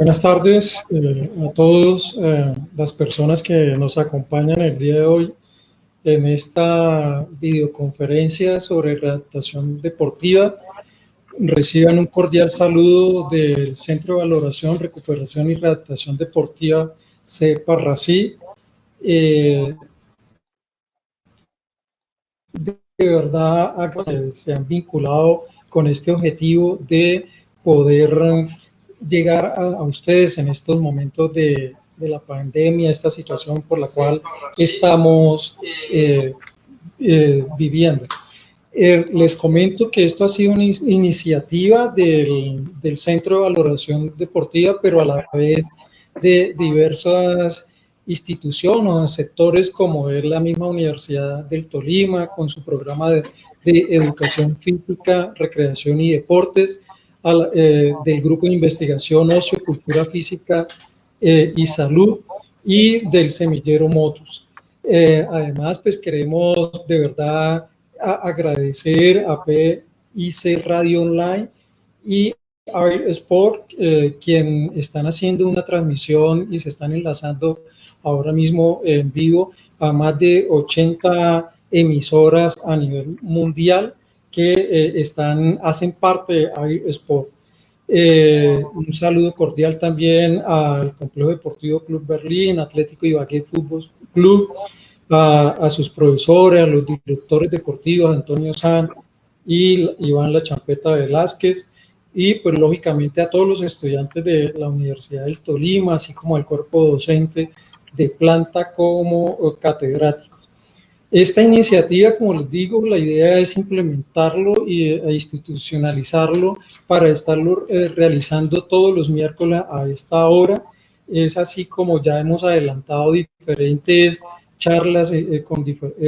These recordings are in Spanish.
Buenas tardes a todos las personas que nos acompañan el día de hoy en esta videoconferencia sobre readaptación deportiva. Reciban un cordial saludo del Centro de Valoración, Recuperación y Readaptación Deportiva CEPARRACI. De verdad se han vinculado con este objetivo de poder llegar a ustedes en estos momentos de la pandemia, esta situación por la cual estamos viviendo. Les comento que esto ha sido una iniciativa del Centro de Valoración Deportiva, pero a la vez de diversas instituciones o sectores como es la misma Universidad del Tolima con su programa de educación física, recreación y deportes, del grupo de investigación ocio, cultura física y salud y del semillero Motus. Además, pues queremos de verdad agradecer a PIC Radio Online y Art Sport, quien están haciendo una transmisión y se están enlazando ahora mismo en vivo a más de 80 emisoras a nivel mundial que hacen parte de Art Sport. Un saludo cordial también al Complejo Deportivo Club Berlín, Atlético Ibagué Fútbol Club, a sus profesores, a los directores deportivos, Antonio San y Iván La Champeta Velázquez, y pues lógicamente a todos los estudiantes de la Universidad del Tolima, así como al cuerpo docente de planta como catedráticos. Esta iniciativa, como les digo, la idea es implementarlo e institucionalizarlo para estarlo realizando todos los miércoles a esta hora. Es así como ya hemos adelantado diferentes charlas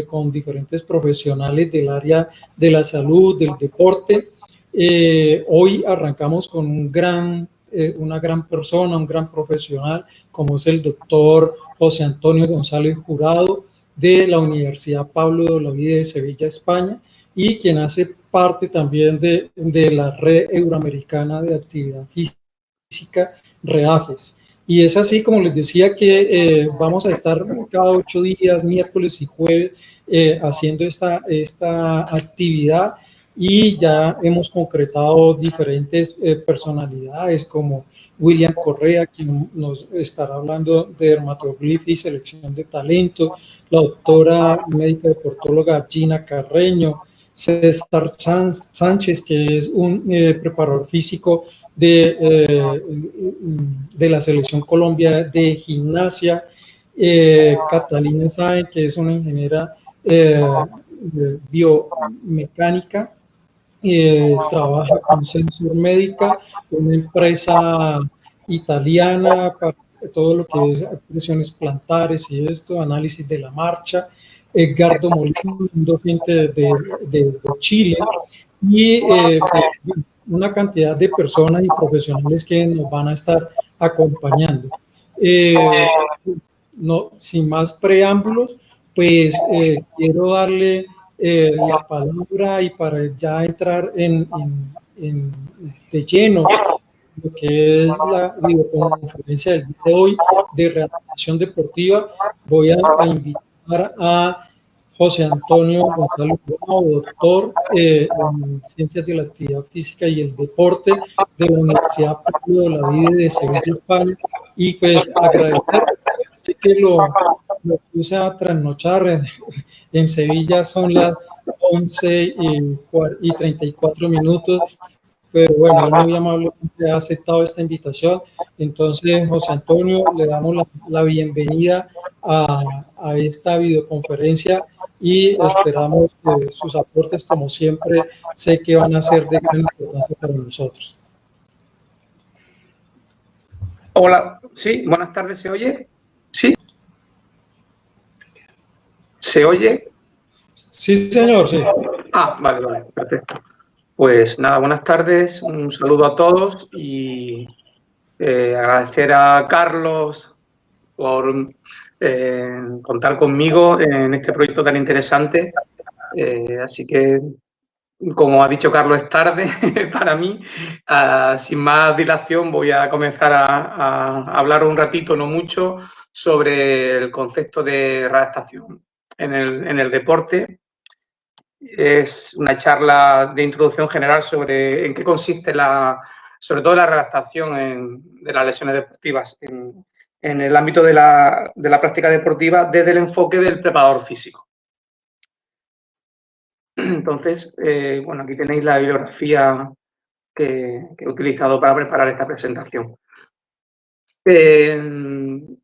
con diferentes profesionales del área de la salud, del deporte. Hoy arrancamos con una gran persona, un gran profesional, como es el doctor José Antonio González Jurado, de la Universidad Pablo de Olavide de Sevilla, España, y quien hace parte también de la Red Euroamericana de Actividad Física, REAFES. Y es así, como les decía, que vamos a estar cada 8 días, miércoles y jueves, haciendo esta actividad, y ya hemos concretado diferentes personalidades como William Correa, quien nos estará hablando de dermatoglifia y selección de talento, la doctora médica deportóloga Gina Carreño, César Sánchez, que es un preparador físico de la Selección Colombia de gimnasia, Catalina Sáenz, que es una ingeniera biomecánica, trabaja con Sensor Médica, una empresa italiana para todo lo que es presiones plantares y esto, análisis de la marcha. Edgardo Molina, un docente de Chile, y una cantidad de personas y profesionales que nos van a estar acompañando. No, sin más preámbulos, pues quiero darle la palabra y para ya entrar de lleno lo que es la videoconferencia del día de hoy de readaptación deportiva, voy a invitar a José Antonio González Jurado, doctor en Ciencias de la Actividad Física y el Deporte de la Universidad Pablo de Olavide de Sevilla, España, y pues agradecer que lo puse a trasnochar en Sevilla, son las 11:34, pero bueno, él muy amablemente ha aceptado esta invitación. Entonces, José Antonio, le damos la bienvenida a esta videoconferencia y esperamos que sus aportes, como siempre, sé que van a ser de gran importancia para nosotros. Hola, sí, buenas tardes, ¿se oye? ¿Sí? ¿Se oye? Sí, señor, sí. Ah, vale, perfecto. Pues nada, buenas tardes, un saludo a todos y agradecer a Carlos por contar conmigo en este proyecto tan interesante. Así que como ha dicho Carlos, es tarde para mí. Sin más dilación voy a comenzar a hablar un ratito, no mucho, sobre el concepto de redactación en el deporte. Es una charla de introducción general sobre en qué consiste sobre todo la redactación de las lesiones deportivas en el ámbito de la práctica deportiva desde el enfoque del preparador físico. Entonces, bueno, aquí tenéis la bibliografía que he utilizado para preparar esta presentación. En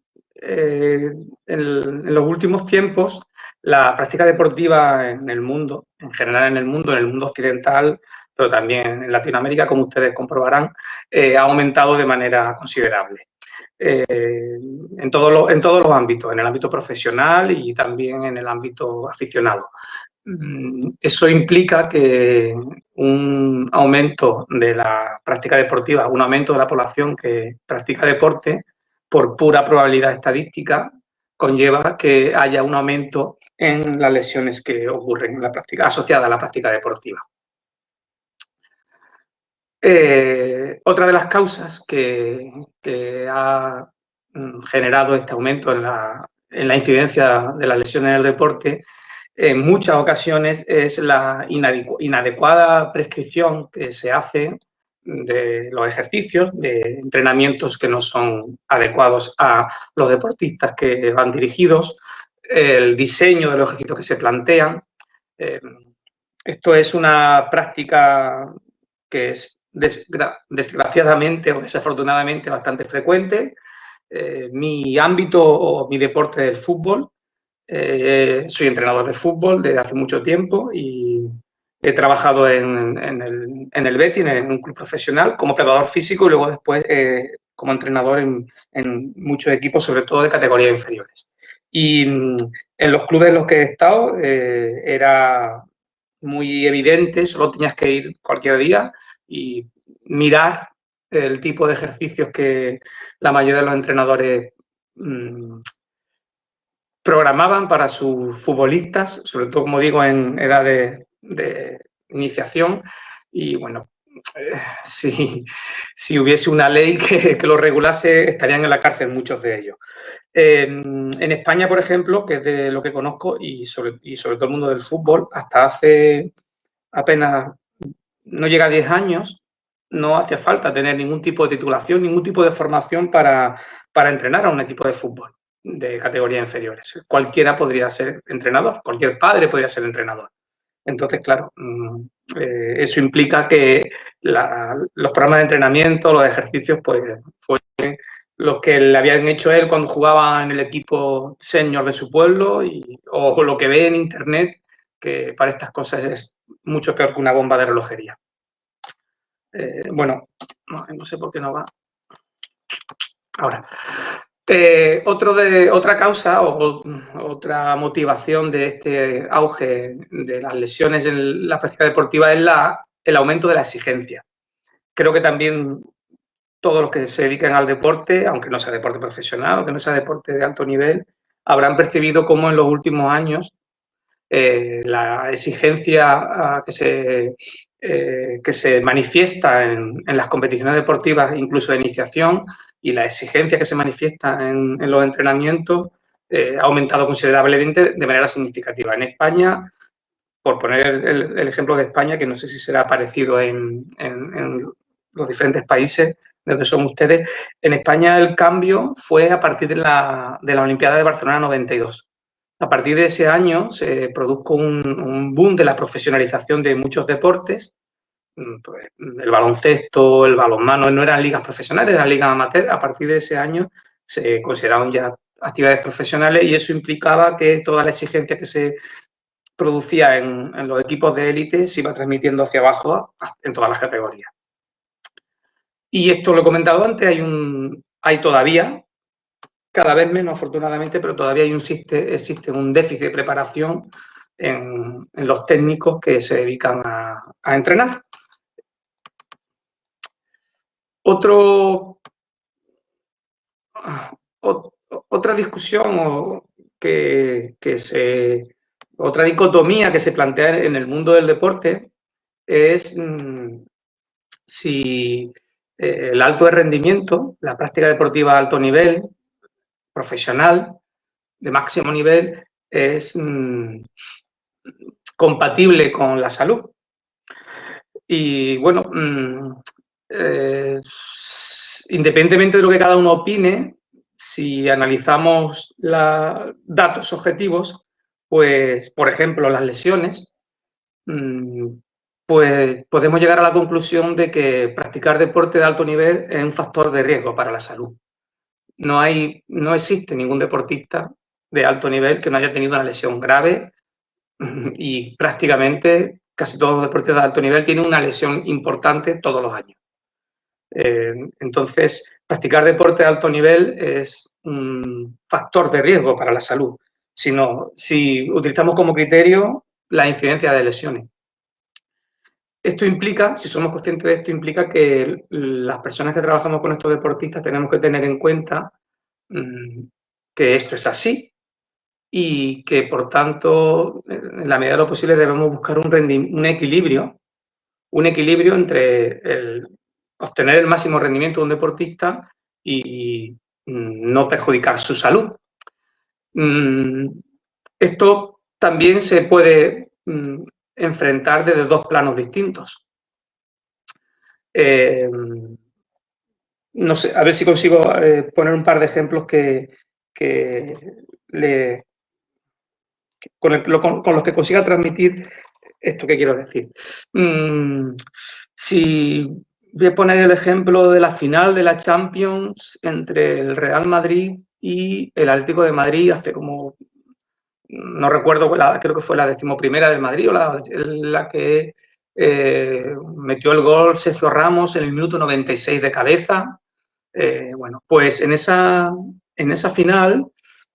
los últimos tiempos, la práctica deportiva en el mundo, en general en el mundo occidental, pero también en Latinoamérica, como ustedes comprobarán, ha aumentado de manera considerable. En todos los ámbitos, en el ámbito profesional y también en el ámbito aficionado. Eso implica que un aumento de la práctica deportiva, un aumento de la población que practica deporte, por pura probabilidad estadística, conlleva que haya un aumento en las lesiones que ocurren en la práctica, asociadas a la práctica deportiva. Otra de las causas que ha generado este aumento en la incidencia de las lesiones en el deporte en muchas ocasiones es la inadecuada prescripción que se hace de los ejercicios, de entrenamientos que no son adecuados a los deportistas que van dirigidos, el diseño de los ejercicios que se plantean. Esto es una práctica que es desgraciadamente o desafortunadamente bastante frecuente. Mi ámbito o mi deporte es el fútbol. Soy entrenador de fútbol desde hace mucho tiempo y he trabajado en el Betis, en un club profesional, como preparador físico y luego después como entrenador en muchos equipos, sobre todo de categorías inferiores. Y en los clubes en los que he estado era muy evidente, solo tenías que ir cualquier día y mirar el tipo de ejercicios que la mayoría de los entrenadores programaban para sus futbolistas, sobre todo, como digo, en edad de iniciación. Y bueno, si hubiese una ley que lo regulase, estarían en la cárcel muchos de ellos. En España, por ejemplo, que es de lo que conozco, y sobre todo el mundo del fútbol, hasta hace apenas, no llega a 10 años, no hacía falta tener ningún tipo de titulación, ningún tipo de formación para entrenar a un equipo de fútbol de categorías inferiores. Cualquiera podría ser entrenador, cualquier padre podría ser entrenador. Entonces, claro, eso implica que los programas de entrenamiento, los ejercicios, pues fueron los que le habían hecho él cuando jugaba en el equipo senior de su pueblo o lo que ve en internet, que para estas cosas es mucho peor que una bomba de relojería. Bueno, no sé por qué no va. Ahora. Otra causa o otra motivación de este auge de las lesiones en la práctica deportiva es el aumento de la exigencia. Creo que también todos los que se dedican al deporte, aunque no sea deporte profesional, aunque no sea deporte de alto nivel, habrán percibido cómo en los últimos años la exigencia que se manifiesta en las competiciones deportivas, incluso de iniciación, y la exigencia que se manifiesta en los entrenamientos ha aumentado considerablemente de manera significativa. En España, por poner el ejemplo de España, que no sé si será parecido en los diferentes países de donde son ustedes, en España el cambio fue a partir de la Olimpiada de Barcelona 92. A partir de ese año se produjo un boom de la profesionalización de muchos deportes. Pues, el baloncesto, el balonmano, no eran ligas profesionales, eran ligas amateur. A partir de ese año se consideraban ya actividades profesionales y eso implicaba que toda la exigencia que se producía en los equipos de élite se iba transmitiendo hacia abajo en todas las categorías. Y esto lo he comentado antes, hay todavía, cada vez menos afortunadamente, pero todavía existe un déficit de preparación en los técnicos que se dedican a entrenar. Otra discusión otra dicotomía que se plantea en el mundo del deporte es si el alto rendimiento, la práctica deportiva de alto nivel, profesional, de máximo nivel, es compatible con la salud. Y bueno, independientemente de lo que cada uno opine, si analizamos datos objetivos, pues, por ejemplo, las lesiones, pues podemos llegar a la conclusión de que practicar deporte de alto nivel es un factor de riesgo para la salud. No existe ningún deportista de alto nivel que no haya tenido una lesión grave y prácticamente casi todos los deportistas de alto nivel tienen una lesión importante todos los años. Entonces, practicar deporte de alto nivel es un factor de riesgo para la salud, si utilizamos como criterio la incidencia de lesiones. Esto implica, si somos conscientes de esto, implica que las personas que trabajamos con estos deportistas tenemos que tener en cuenta que esto es así y que, por tanto, en la medida de lo posible debemos buscar un equilibrio entre obtener el máximo rendimiento de un deportista y no perjudicar su salud. Esto también se puede enfrentar desde dos planos distintos. No sé, a ver si consigo poner un par de ejemplos con los que consiga transmitir esto que quiero decir. Si voy a poner el ejemplo de la final de la Champions entre el Real Madrid y el Atlético de Madrid hace como, no recuerdo, creo que fue la 11ª del Madrid o la que metió el gol Sergio Ramos en el minuto 96 de cabeza. Bueno, pues en esa final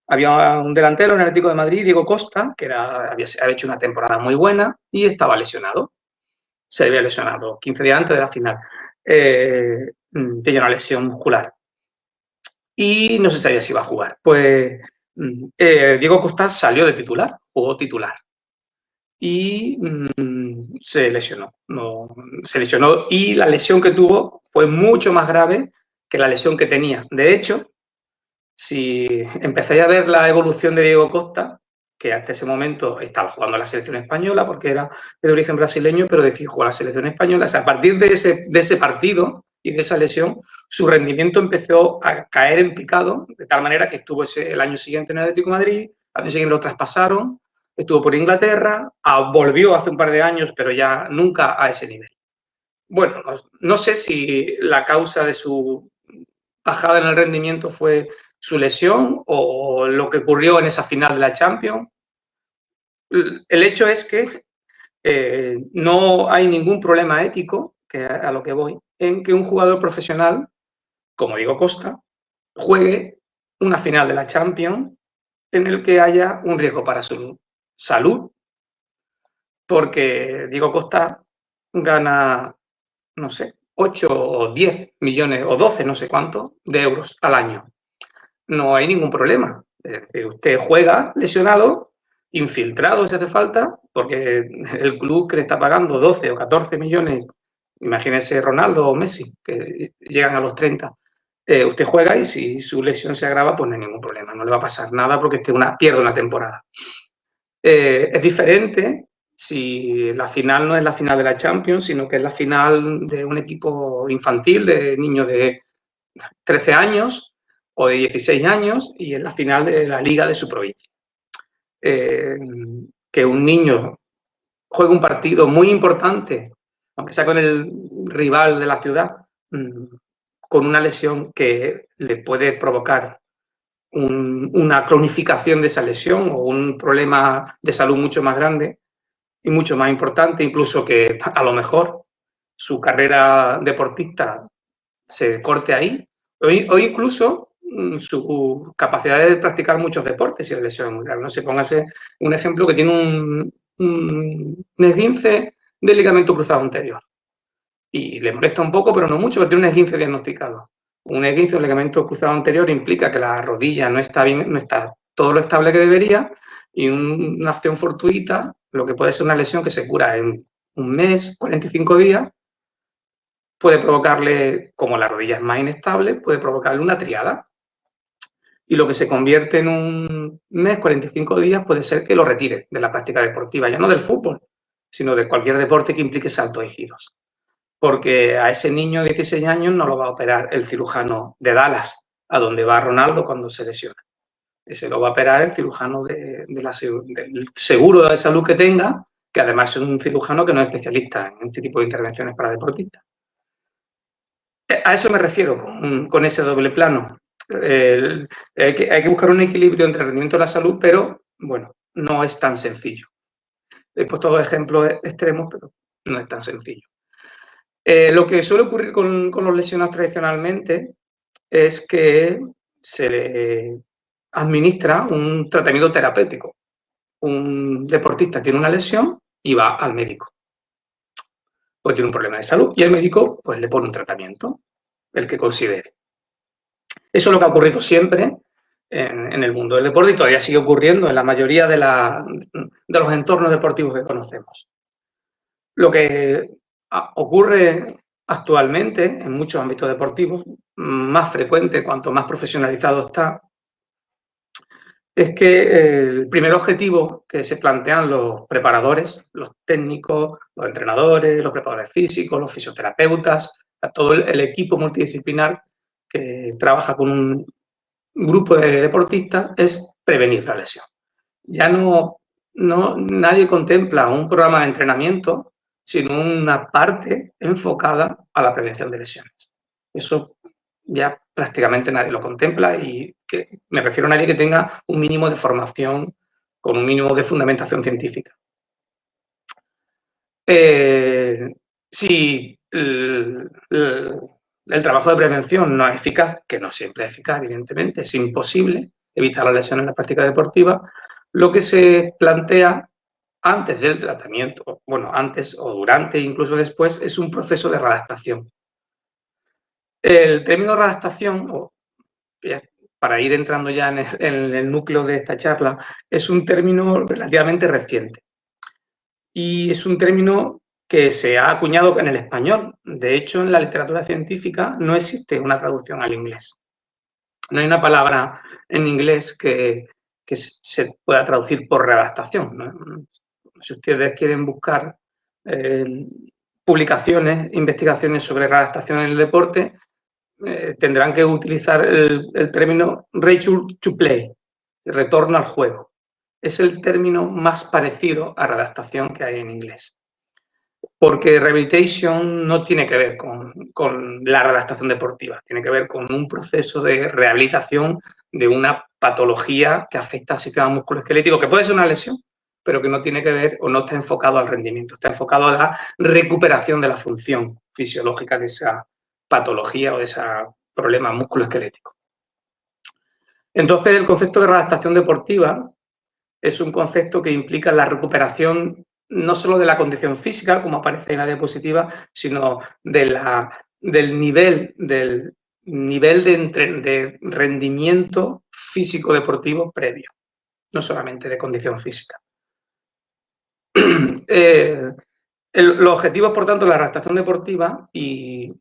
había un delantero en el Atlético de Madrid, Diego Costa, que había hecho una temporada muy buena y estaba lesionado. Se había lesionado 15 días antes de la final. Tenía una lesión muscular. Y no se sabía si iba a jugar. Pues Diego Costa salió de titular, jugó titular. Y se lesionó. Se lesionó y la lesión que tuvo fue mucho más grave que la lesión que tenía. De hecho, si empezáis a ver la evolución de Diego Costa, que hasta ese momento estaba jugando en la selección española porque era de origen brasileño, pero decir jugó a la selección española, o sea, a partir de ese partido y de esa lesión, su rendimiento empezó a caer en picado, de tal manera que estuvo el año siguiente en el Atlético de Madrid, al año siguiente lo traspasaron, estuvo por Inglaterra, volvió hace un par de años, pero ya nunca a ese nivel. Bueno, no sé si la causa de su bajada en el rendimiento fue su lesión o lo que ocurrió en esa final de la Champions. El hecho es que no hay ningún problema ético, que a lo que voy, en que un jugador profesional, como Diego Costa, juegue una final de la Champions en el que haya un riesgo para su salud, porque Diego Costa gana, no sé, 8 o 10 millones o 12, no sé cuánto, de euros al año. No hay ningún problema. Es decir, usted juega lesionado, infiltrado si hace falta, porque el club que le está pagando 12 o 14 millones, imagínese Ronaldo o Messi, que llegan a los 30, usted juega y si su lesión se agrava, pues no hay ningún problema, no le va a pasar nada porque pierde una temporada. Es diferente si la final no es la final de la Champions, sino que es la final de un equipo infantil, de niños de 13 años o de 16 años, y es la final de la liga de su provincia. Que un niño juegue un partido muy importante, aunque sea con el rival de la ciudad, con una lesión que le puede provocar una cronificación de esa lesión o un problema de salud mucho más grande y mucho más importante, incluso que a lo mejor su carrera deportista se corte ahí, o incluso su capacidad de practicar muchos deportes si la lesión es muy grave. No sé, póngase un ejemplo que tiene un esguince del ligamento cruzado anterior y le molesta un poco, pero no mucho, porque tiene un esguince diagnosticado. Un esguince del ligamento cruzado anterior implica que la rodilla no está bien, no está todo lo estable que debería, y una acción fortuita, lo que puede ser una lesión que se cura en un mes, 45 días, puede provocarle, como la rodilla es más inestable, puede provocarle una triada. Y lo que se convierte en un mes, 45 días, puede ser que lo retire de la práctica deportiva, ya no del fútbol, sino de cualquier deporte que implique saltos y giros. Porque a ese niño de 16 años no lo va a operar el cirujano de Dallas, a donde va Ronaldo cuando se lesiona. Ese lo va a operar el cirujano del seguro de salud que tenga, que además es un cirujano que no es especialista en este tipo de intervenciones para deportistas. A eso me refiero con ese doble plano. Hay que buscar un equilibrio entre el rendimiento y la salud, pero bueno, no es tan sencillo. He puesto dos ejemplos extremos, pero no es tan sencillo. Lo que suele ocurrir con los lesionados tradicionalmente es que se le administra un tratamiento terapéutico. Un deportista tiene una lesión y va al médico. Pues tiene un problema de salud y el médico pues le pone un tratamiento, el que considere. Eso es lo que ha ocurrido siempre en el mundo del deporte y todavía sigue ocurriendo en la mayoría de los entornos deportivos que conocemos. Lo que ocurre actualmente en muchos ámbitos deportivos, más frecuente cuanto más profesionalizado está, es que el primer objetivo que se plantean los preparadores, los técnicos, los entrenadores, los preparadores físicos, los fisioterapeutas, todo el equipo multidisciplinar que trabaja con un grupo de deportistas es prevenir la lesión. Ya nadie contempla un programa de entrenamiento, sino una parte enfocada a la prevención de lesiones. Eso ya prácticamente nadie lo contempla y me refiero a nadie que tenga un mínimo de formación con un mínimo de fundamentación científica. Si el trabajo de prevención no es eficaz, que no siempre es eficaz, evidentemente, es imposible evitar la lesión en la práctica deportiva, lo que se plantea antes del tratamiento, bueno, antes o durante, incluso después, es un proceso de readaptación. El término readaptación, para ir entrando ya en el núcleo de esta charla, es un término relativamente reciente. Y es un término que se ha acuñado en el español. De hecho, en la literatura científica no existe una traducción al inglés. No hay una palabra en inglés que se pueda traducir por readaptación, ¿no? Si ustedes quieren buscar publicaciones, investigaciones sobre readaptación en el deporte, tendrán que utilizar el término return to play, retorno al juego. Es el término más parecido a readaptación que hay en inglés. Porque rehabilitation no tiene que ver con la readaptación deportiva, tiene que ver con un proceso de rehabilitación de una patología que afecta al sistema musculoesquelético, que puede ser una lesión, pero que no tiene que ver o no está enfocado al rendimiento, está enfocado a la recuperación de la función fisiológica de esa patología o de ese problema musculoesquelético. Entonces, el concepto de readaptación deportiva es un concepto que implica la recuperación no solo de la condición física, como aparece en la diapositiva, sino del nivel de rendimiento físico-deportivo previo, no solamente de condición física. Los objetivos, por tanto, de la readaptación deportiva, y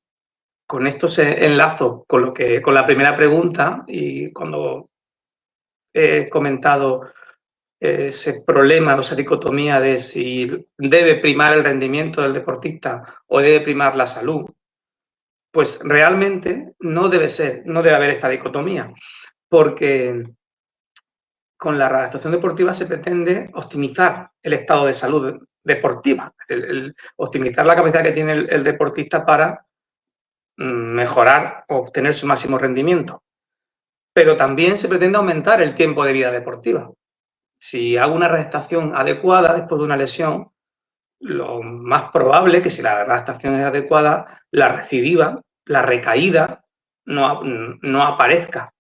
con esto se enlazo con la primera pregunta y cuando he comentado ese problema o esa dicotomía de si debe primar el rendimiento del deportista o debe primar la salud, pues realmente no debe haber esta dicotomía, porque con la readaptación deportiva se pretende optimizar el estado de salud deportiva, optimizar la capacidad que tiene el deportista para mejorar o obtener su máximo rendimiento. Pero también se pretende aumentar el tiempo de vida deportiva. Si hago una readaptación adecuada después de una lesión, lo más probable es que si la readaptación es adecuada, la recidiva, la recaída, no aparezca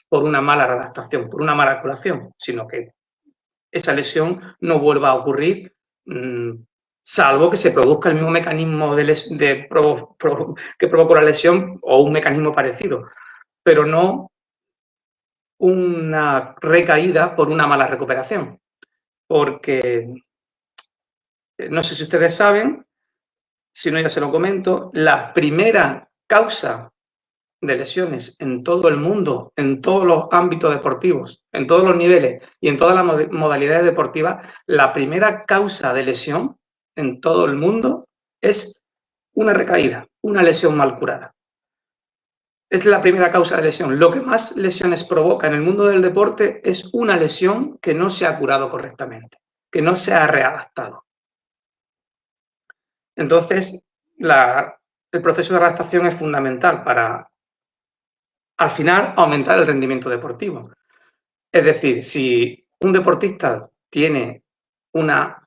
por una mala readaptación, por una mala curación, sino que esa lesión no vuelva a ocurrir, salvo que se produzca el mismo mecanismo que provocó la lesión o un mecanismo parecido, pero no una recaída por una mala recuperación, porque no sé si ustedes saben, si no ya se lo comento, la primera causa de lesiones en todo el mundo, en todos los ámbitos deportivos, en todos los niveles y en todas las modalidades deportivas, la primera causa de lesión en todo el mundo es una recaída, una lesión mal curada. Es la primera causa de lesión. Lo que más lesiones provoca en el mundo del deporte es una lesión que no se ha curado correctamente, que no se ha readaptado. Entonces, el proceso de adaptación es fundamental para, al final, aumentar el rendimiento deportivo. Es decir, si un deportista tiene una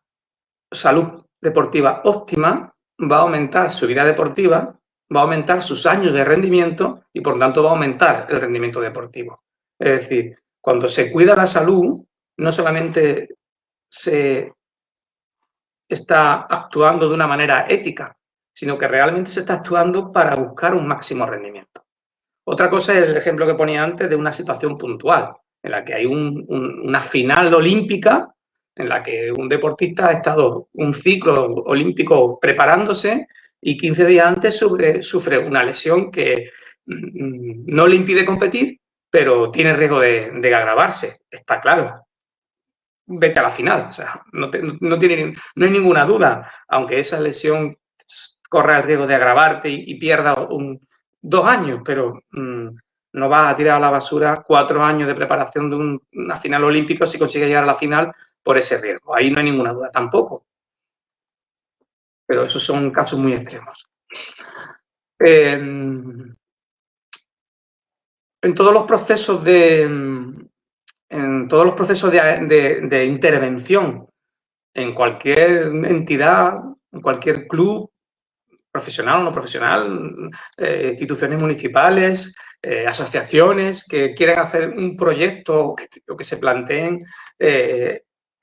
salud deportiva óptima, va a aumentar su vida deportiva, va a aumentar sus años de rendimiento y, por tanto, va a aumentar el rendimiento deportivo. Es decir, cuando se cuida la salud, no solamente se está actuando de una manera ética, sino que realmente se está actuando para buscar un máximo rendimiento. Otra cosa es el ejemplo que ponía antes de una situación puntual, en la que hay una final olímpica, en la que un deportista ha estado un ciclo olímpico preparándose y 15 días antes sufre una lesión que no le impide competir, pero tiene riesgo de agravarse, está claro. Vete a la final, o sea, no hay ninguna duda, aunque esa lesión corre el riesgo de agravarte y pierda 2 años, pero no vas a tirar a la basura 4 años de preparación de una final olímpica si consigues llegar a la final por ese riesgo. Ahí no hay ninguna duda tampoco. Pero esos son casos muy extremos. En todos los procesos de intervención en cualquier entidad, en cualquier club, profesional o no profesional, instituciones municipales, asociaciones que quieran hacer un proyecto o que se planteen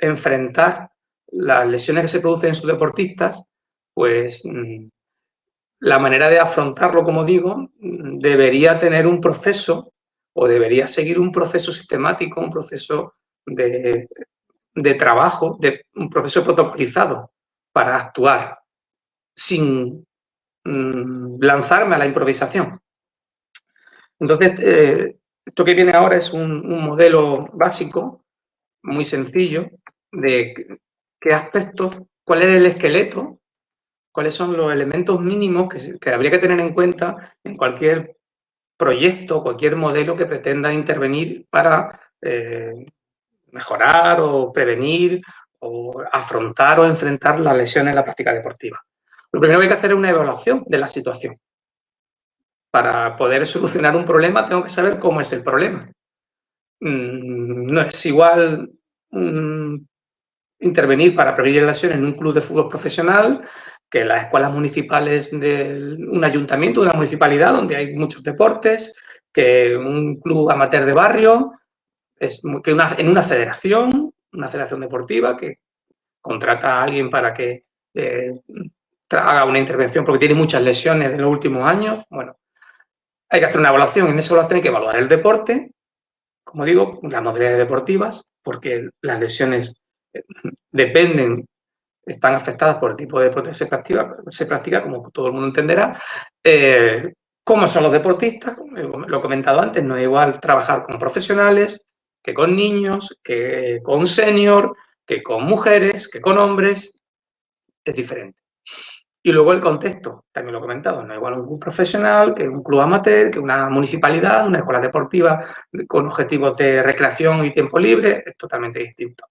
enfrentar las lesiones que se producen en sus deportistas, pues la manera de afrontarlo, como digo, debería tener un proceso o debería seguir un proceso sistemático, un proceso de trabajo, un proceso protocolizado para actuar sin lanzarme a la improvisación. Entonces, esto que viene ahora es un modelo básico, muy sencillo, de qué aspectos, cuál es el esqueleto, cuáles son los elementos mínimos que habría que tener en cuenta en cualquier proyecto, cualquier modelo que pretenda intervenir para mejorar o prevenir o afrontar o enfrentar las lesiones en la práctica deportiva. Lo primero que hay que hacer es una evaluación de la situación. Para poder solucionar un problema tengo que saber cómo es el problema. No es igual intervenir para prevenir lesiones en un club de fútbol profesional que en las escuelas municipales de un ayuntamiento, de una municipalidad donde hay muchos deportes, que un club amateur de barrio, en una federación deportiva que contrata a alguien para que haga una intervención porque tiene muchas lesiones en los últimos años. Bueno, hay que hacer una evaluación. En esa evaluación hay que evaluar el deporte, como digo, las modalidades deportivas, porque las lesiones están afectadas por el tipo de deporte que se practica, como todo el mundo entenderá. ¿Cómo son los deportistas? Lo he comentado antes, no es igual trabajar con profesionales que con niños, que con senior, que con mujeres, que con hombres. Es diferente. Y luego el contexto, también lo he comentado, no es igual un club profesional que un club amateur, que una municipalidad, una escuela deportiva con objetivos de recreación y tiempo libre, es totalmente distinto.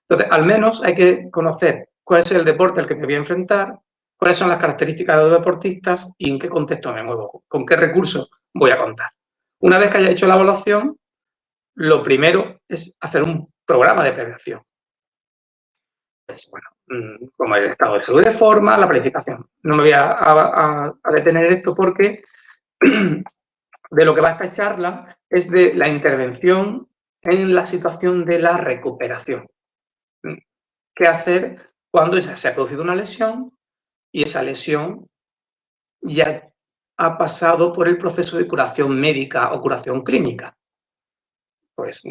Entonces, al menos hay que conocer cuál es el deporte al que me voy a enfrentar, cuáles son las características de los deportistas y en qué contexto me muevo, con qué recursos voy a contar. Una vez que haya hecho la evaluación, lo primero es hacer un programa de prevención. Pues, bueno, como el estado de salud de forma, la planificación. No me voy a detener en esto porque de lo que va esta charla es de la intervención en la situación de la recuperación. ¿Qué hacer cuando se ha producido una lesión y esa lesión ya ha pasado por el proceso de curación médica o curación clínica? Pues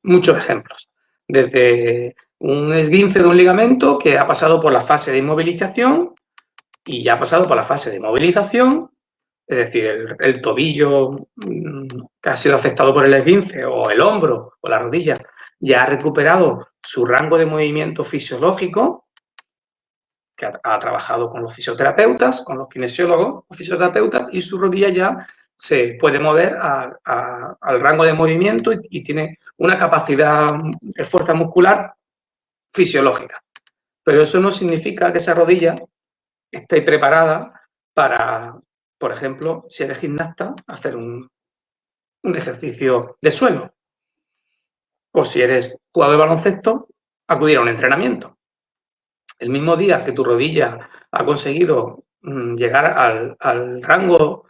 muchos ejemplos. Desde un esguince de un ligamento que ha pasado por la fase de inmovilización y ya ha pasado por la fase de movilización, es decir, el tobillo que ha sido afectado por el esguince o el hombro o la rodilla ya ha recuperado su rango de movimiento fisiológico, que ha trabajado con los fisioterapeutas, con los kinesiólogos, los fisioterapeutas, y su rodilla ya se puede mover al rango de movimiento y tiene una capacidad de fuerza muscular fisiológica. Pero eso no significa que esa rodilla esté preparada para, por ejemplo, si eres gimnasta, hacer un ejercicio de suelo. O si eres jugador de baloncesto, acudir a un entrenamiento. El mismo día que tu rodilla ha conseguido llegar al rango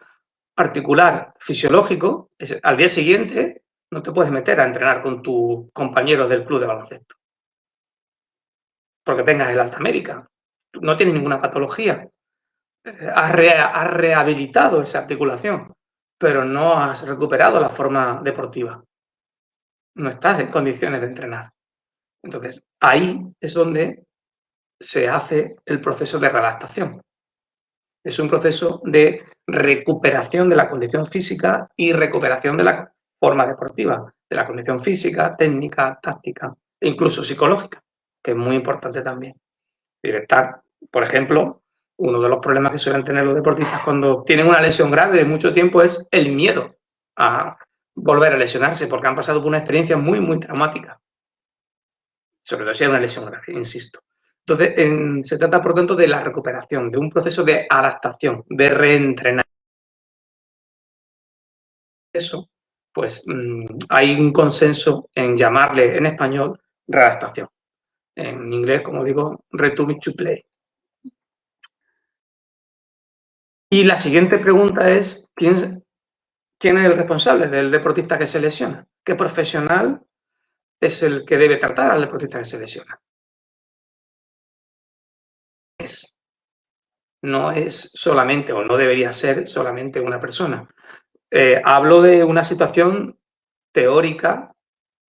articular fisiológico, al día siguiente no te puedes meter a entrenar con tus compañeros del club de baloncesto. Porque tengas el alta médica. No tienes ninguna patología. Has rehabilitado esa articulación, pero no has recuperado la forma deportiva. No estás en condiciones de entrenar. Entonces, ahí es donde se hace el proceso de readaptación. Es un proceso de recuperación de la condición física y recuperación de la forma deportiva, de la condición física, técnica, táctica e incluso psicológica, que es muy importante también. Estar, por ejemplo, uno de los problemas que suelen tener los deportistas cuando tienen una lesión grave de mucho tiempo es el miedo a volver a lesionarse, porque han pasado por una experiencia muy, muy traumática. Sobre todo si hay una lesión grave, insisto. Entonces, se trata, por tanto, de la recuperación, de un proceso de adaptación, de reentrenar. Eso, pues hay un consenso en llamarle en español readaptación. En inglés, como digo, return to play. Y la siguiente pregunta es, ¿quién es el responsable del deportista que se lesiona? ¿Qué profesional es el que debe tratar al deportista que se lesiona? No es solamente, o no debería ser solamente una persona. Hablo de una situación teórica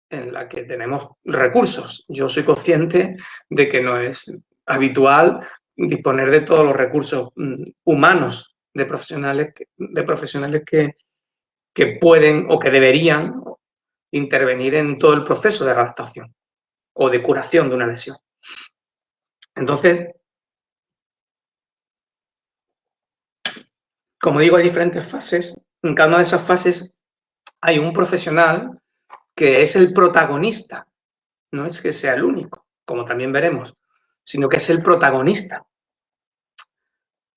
en la que tenemos recursos. Yo soy consciente de que no es habitual disponer de todos los recursos humanos de profesionales que pueden o que deberían intervenir en todo el proceso de adaptación o de curación de una lesión. Entonces, como digo, hay diferentes fases. En cada una de esas fases hay un profesional que es el protagonista. No es que sea el único, como también veremos, sino que es el protagonista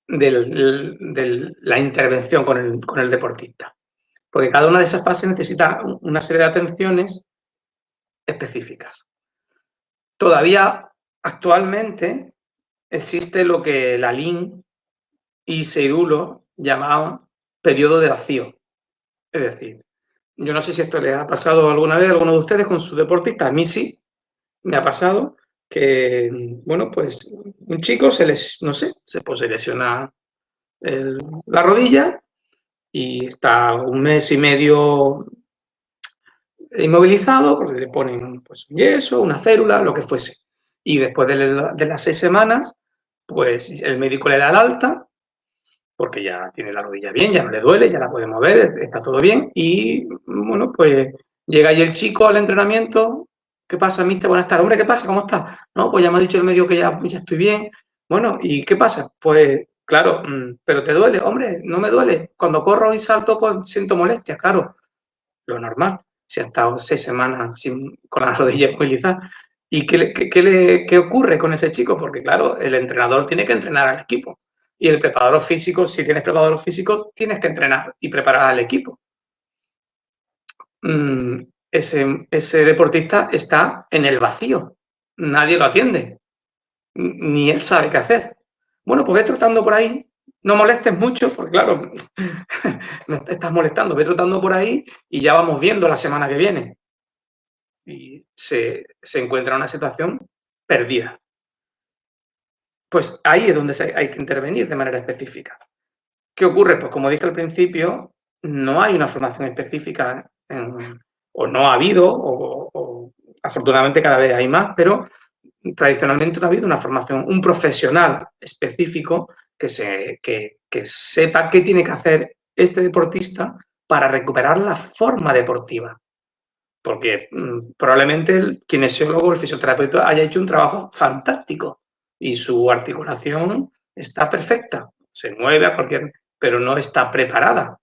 de la intervención con el deportista. Porque cada una de esas fases necesita una serie de atenciones específicas. Todavía, actualmente, existe lo que Lalín y Seirulo llamaban periodo de vacío. Es decir, yo no sé si esto le ha pasado alguna vez a alguno de ustedes con sus deportistas. A mí sí, me ha pasado que, bueno, pues un chico se lesiona la rodilla y está un mes y medio inmovilizado porque le ponen pues, un yeso, una férula, lo que fuese. Y después de las 6 semanas, pues el médico le da el alta porque ya tiene la rodilla bien, ya no le duele, ya la puede mover, está todo bien. Y, bueno, pues llega ahí el chico al entrenamiento. ¿Qué pasa, mister? Buenas tardes. Hombre, ¿qué pasa? ¿Cómo estás? No, pues ya me ha dicho el médico que ya estoy bien. Bueno, ¿y qué pasa? Pues, claro, pero te duele. Hombre, no me duele. Cuando corro y salto, pues siento molestia, claro. Lo normal. Si ha estado 6 semanas con la rodilla inmovilizada. ¿Y qué ocurre con ese chico? Porque, claro, el entrenador tiene que entrenar al equipo. Y el preparador físico, si tienes preparador físico, tienes que entrenar y preparar al equipo. Ese deportista está en el vacío. Nadie lo atiende. Ni él sabe qué hacer. Bueno, pues ve trotando por ahí. No molestes mucho, porque claro, me estás molestando. Ve trotando por ahí y ya vamos viendo la semana que viene. Y se encuentra en una situación perdida. Pues ahí es donde hay que intervenir de manera específica. ¿Qué ocurre? Pues como dije al principio, no hay una formación específica, o no ha habido, o afortunadamente cada vez hay más, pero tradicionalmente no ha habido una formación, un profesional específico que sepa qué tiene que hacer este deportista para recuperar la forma deportiva. Porque probablemente el kinesiólogo o el fisioterapeuta haya hecho un trabajo fantástico y su articulación está perfecta, se mueve a cualquier, pero no está preparada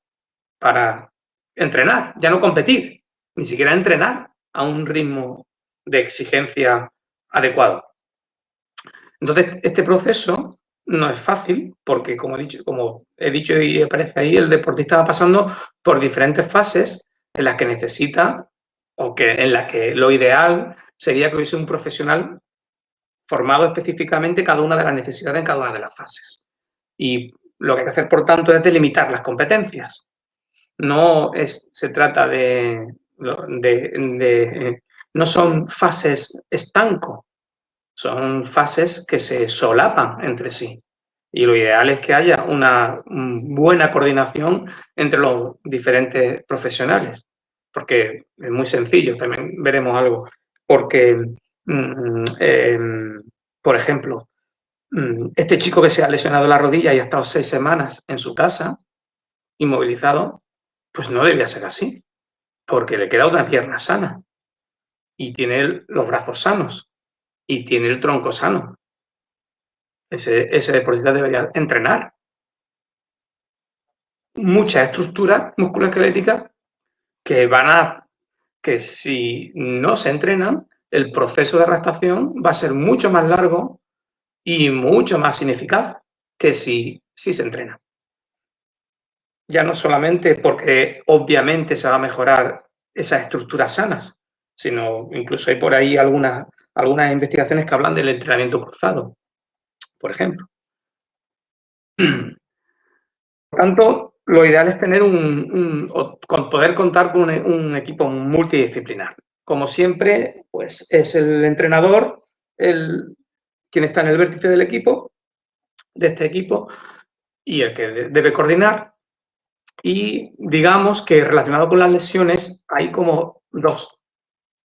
para entrenar, ya no competir, ni siquiera entrenar a un ritmo de exigencia adecuado. Entonces, este proceso no es fácil porque, como he dicho y aparece ahí, el deportista va pasando por diferentes fases en las que necesita en la que lo ideal sería que hubiese un profesional formado específicamente cada una de las necesidades en cada una de las fases. Y lo que hay que hacer, por tanto, es delimitar las competencias. No se trata no son fases estanco, son fases que se solapan entre sí. Y lo ideal es que haya una buena coordinación entre los diferentes profesionales, porque es muy sencillo, también veremos algo, porque, por ejemplo, este chico que se ha lesionado la rodilla y ha estado 6 semanas en su casa, inmovilizado, pues no debía ser así, porque le queda una pierna sana y tiene los brazos sanos y tiene el tronco sano. Ese deportista debería entrenar. Muchas estructuras musculoesqueléticas que si no se entrenan, el proceso de adaptación va a ser mucho más largo y mucho más ineficaz que si se entrena. Ya no solamente porque obviamente se va a mejorar esas estructuras sanas, sino incluso hay por ahí algunas investigaciones que hablan del entrenamiento cruzado, por ejemplo. Por tanto, lo ideal es tener poder contar con un equipo multidisciplinar. Como siempre, pues es el entrenador quien está en el vértice del equipo, de este equipo, y el que debe coordinar. Y digamos que relacionado con las lesiones hay como 2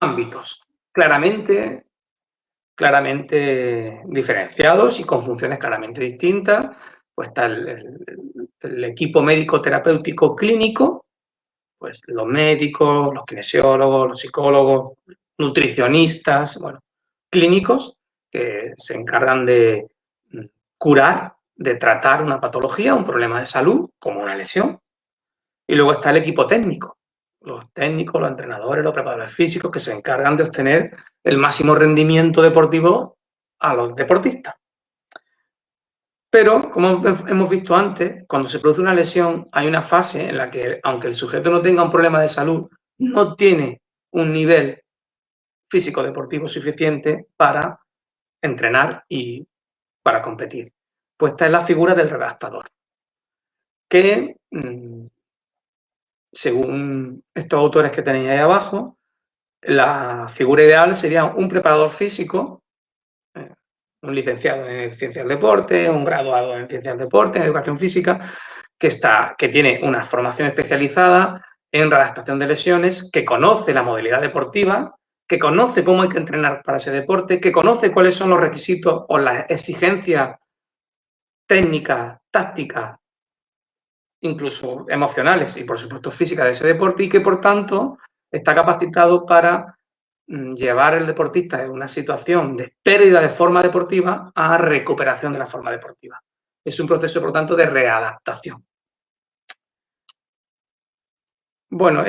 ámbitos claramente diferenciados y con funciones claramente distintas. Pues está el equipo médico terapéutico clínico, pues los médicos, los kinesiólogos, los psicólogos, nutricionistas, bueno, clínicos que se encargan de curar, de tratar una patología, un problema de salud, como una lesión. Y luego está el equipo técnico, los técnicos, los entrenadores, los preparadores físicos que se encargan de obtener el máximo rendimiento deportivo a los deportistas. Pero, como hemos visto antes, cuando se produce una lesión hay una fase en la que, aunque el sujeto no tenga un problema de salud, no tiene un nivel físico-deportivo suficiente para entrenar y para competir. Pues esta es la figura del redactador, que según estos autores que tenéis ahí abajo, la figura ideal sería un preparador físico, un licenciado en ciencias del deporte, un graduado en ciencias del deporte, en educación física, que tiene una formación especializada en redactación de lesiones, que conoce la modalidad deportiva, que conoce cómo hay que entrenar para ese deporte, que conoce cuáles son los requisitos o las exigencias técnicas, tácticas, incluso emocionales y, por supuesto, físicas de ese deporte y que, por tanto, está capacitado para llevar el deportista de una situación de pérdida de forma deportiva a recuperación de la forma deportiva. Es un proceso, por tanto, de readaptación. Bueno,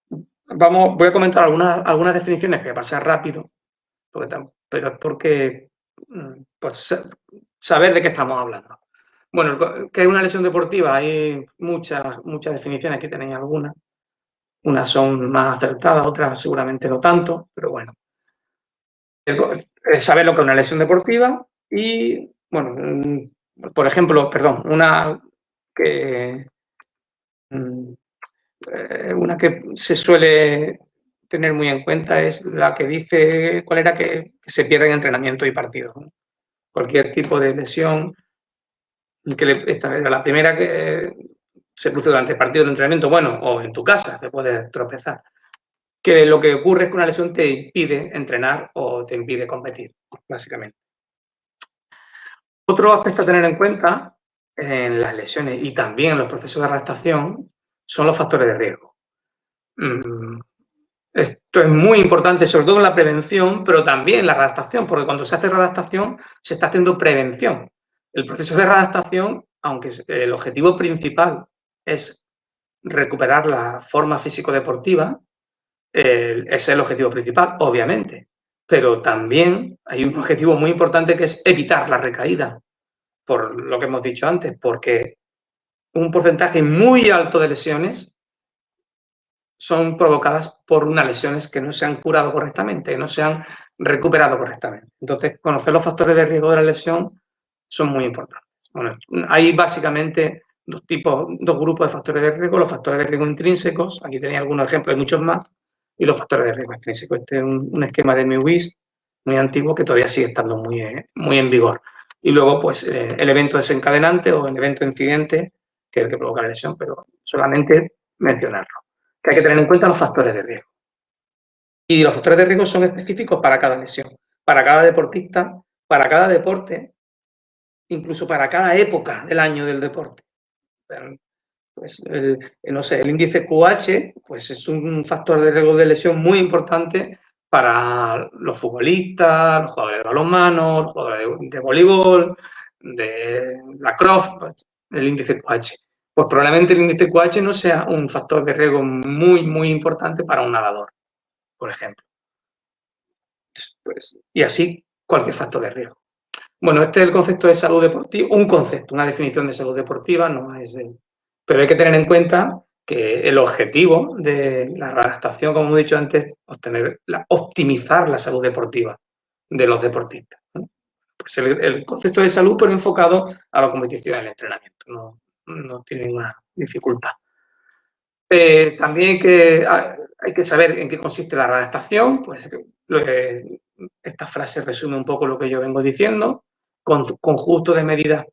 voy a comentar algunas definiciones que voy a pasar rápido, pero es porque pues, saber de qué estamos hablando. Bueno, ¿qué es una lesión deportiva? Hay muchas definiciones, aquí tenéis algunas. Unas son más acertadas, otras seguramente no tanto, pero bueno. Saber lo que es una lesión deportiva y, bueno, por ejemplo, perdón, una que se suele tener muy en cuenta es la que dice cuál era que se pierde en entrenamiento y partidos, ¿no? Cualquier tipo de lesión, esta era la primera que se produce durante el partido de entrenamiento, bueno, o en tu casa, te puedes tropezar. que lo que ocurre es que una lesión te impide entrenar o te impide competir, básicamente. Otro aspecto a tener en cuenta en las lesiones y también en los procesos de adaptación son los factores de riesgo. Esto es muy importante, sobre todo en la prevención, pero también en la readaptación, porque cuando se hace readaptación se está haciendo prevención. El proceso de readaptación, aunque el objetivo principal es recuperar la forma físico-deportiva, ese es el objetivo principal, obviamente, pero también hay un objetivo muy importante que es evitar la recaída, por lo que hemos dicho antes, porque un porcentaje muy alto de lesiones son provocadas por unas lesiones que no se han curado correctamente, no se han recuperado correctamente. Entonces, conocer los factores de riesgo de la lesión son muy importantes. Bueno, hay básicamente dos grupos de factores de riesgo: los factores de riesgo intrínsecos, aquí tenéis algunos ejemplos, hay muchos más, y los factores de riesgo extrínsecos. Este es un esquema de MWIS muy antiguo que todavía sigue estando muy en vigor. Y luego, pues, el evento desencadenante o el evento incidente, que es el que provoca la lesión, pero solamente mencionarlo. Que hay que tener en cuenta los factores de riesgo. Y los factores de riesgo son específicos para cada lesión, para cada deportista, para cada deporte, incluso para cada época del año del deporte. Pues no sé, el índice QH pues es un factor de riesgo de lesión muy importante para los futbolistas, los jugadores de balonmano, los jugadores de voleibol, de lacrosse, pues, el índice QH. Pues probablemente el índice QH no sea un factor de riesgo muy importante para un nadador, por ejemplo. Pues, y así cualquier factor de riesgo. Bueno, este es el concepto de salud deportiva, un concepto, una definición de salud deportiva, no es pero hay que tener en cuenta que el objetivo de la readaptación, como hemos dicho antes, optimizar la salud deportiva de los deportistas, ¿no? Pues el concepto de salud, pero enfocado a la competición y al entrenamiento, no tiene ninguna dificultad. También hay que saber en qué consiste la readaptación. Pues esta frase resume un poco lo que yo vengo diciendo: conjunto de medidas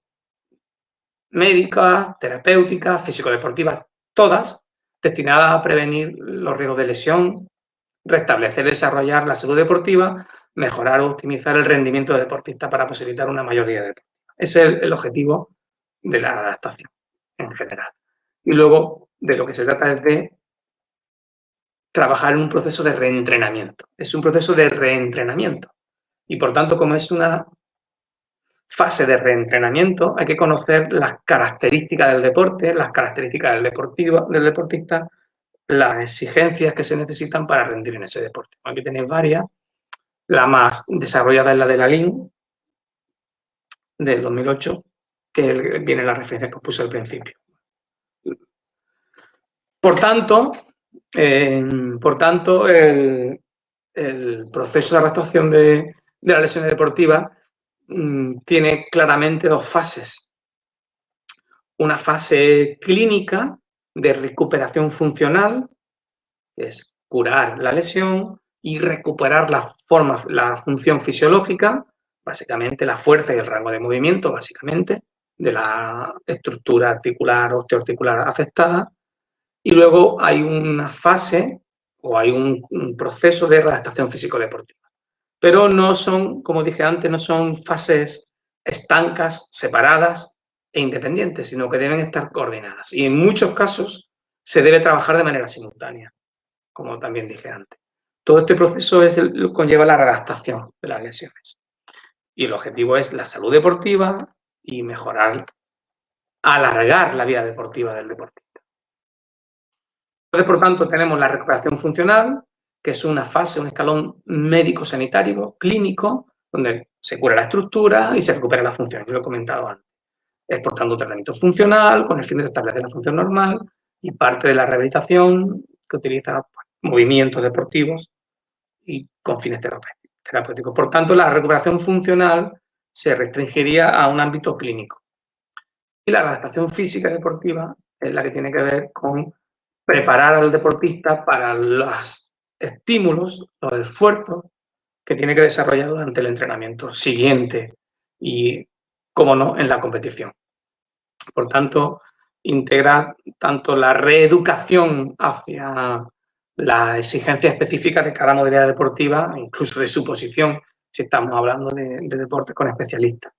médicas, terapéuticas, físico-deportivas, todas destinadas a prevenir los riesgos de lesión, restablecer y desarrollar la salud deportiva, mejorar o optimizar el rendimiento del deportista para posibilitar una mayor vida deportiva. Ese es el objetivo de la adaptación en general. Y luego, de lo que se trata es de trabajar en un proceso de reentrenamiento. Es un proceso de reentrenamiento. Y por tanto, como es una fase de reentrenamiento, hay que conocer las características del deporte, las características del deportista, las exigencias que se necesitan para rendir en ese deporte. Aquí tenéis varias. La más desarrollada es la de la LIN, del 2008, que viene la referencia que os puse al principio. Por tanto, el proceso de adaptación de las lesiones deportivas tiene claramente dos fases. Una fase clínica de recuperación funcional, que es curar la lesión y recuperar la función fisiológica, básicamente la fuerza y el rango de movimiento, básicamente, de la estructura articular o osteoarticular afectada. Y luego hay una fase o hay un proceso de readaptación físico-deportiva. Pero no son, como dije antes, no son fases estancas, separadas e independientes, sino que deben estar coordinadas. Y en muchos casos se debe trabajar de manera simultánea, como también dije antes. Todo este proceso conlleva la readaptación de las lesiones. Y el objetivo es la salud deportiva y alargar la vida deportiva del deportista. Entonces, por tanto, tenemos la recuperación funcional, que es una fase, un escalón médico-sanitario, clínico, donde se cura la estructura y se recupera la función. Yo lo he comentado antes. Es, por tanto, un tratamiento funcional con el fin de restablecer la función normal y parte de la rehabilitación que utiliza movimientos deportivos y con fines terapéuticos. Por tanto, la recuperación funcional se restringiría a un ámbito clínico. Y la adaptación física deportiva es la que tiene que ver con preparar al deportista para los estímulos, los esfuerzos que tiene que desarrollar durante el entrenamiento siguiente y, como no, en la competición. Por tanto, integra tanto la reeducación hacia la exigencia específica de cada modalidad deportiva, incluso de su posición, si estamos hablando de deportes con especialistas.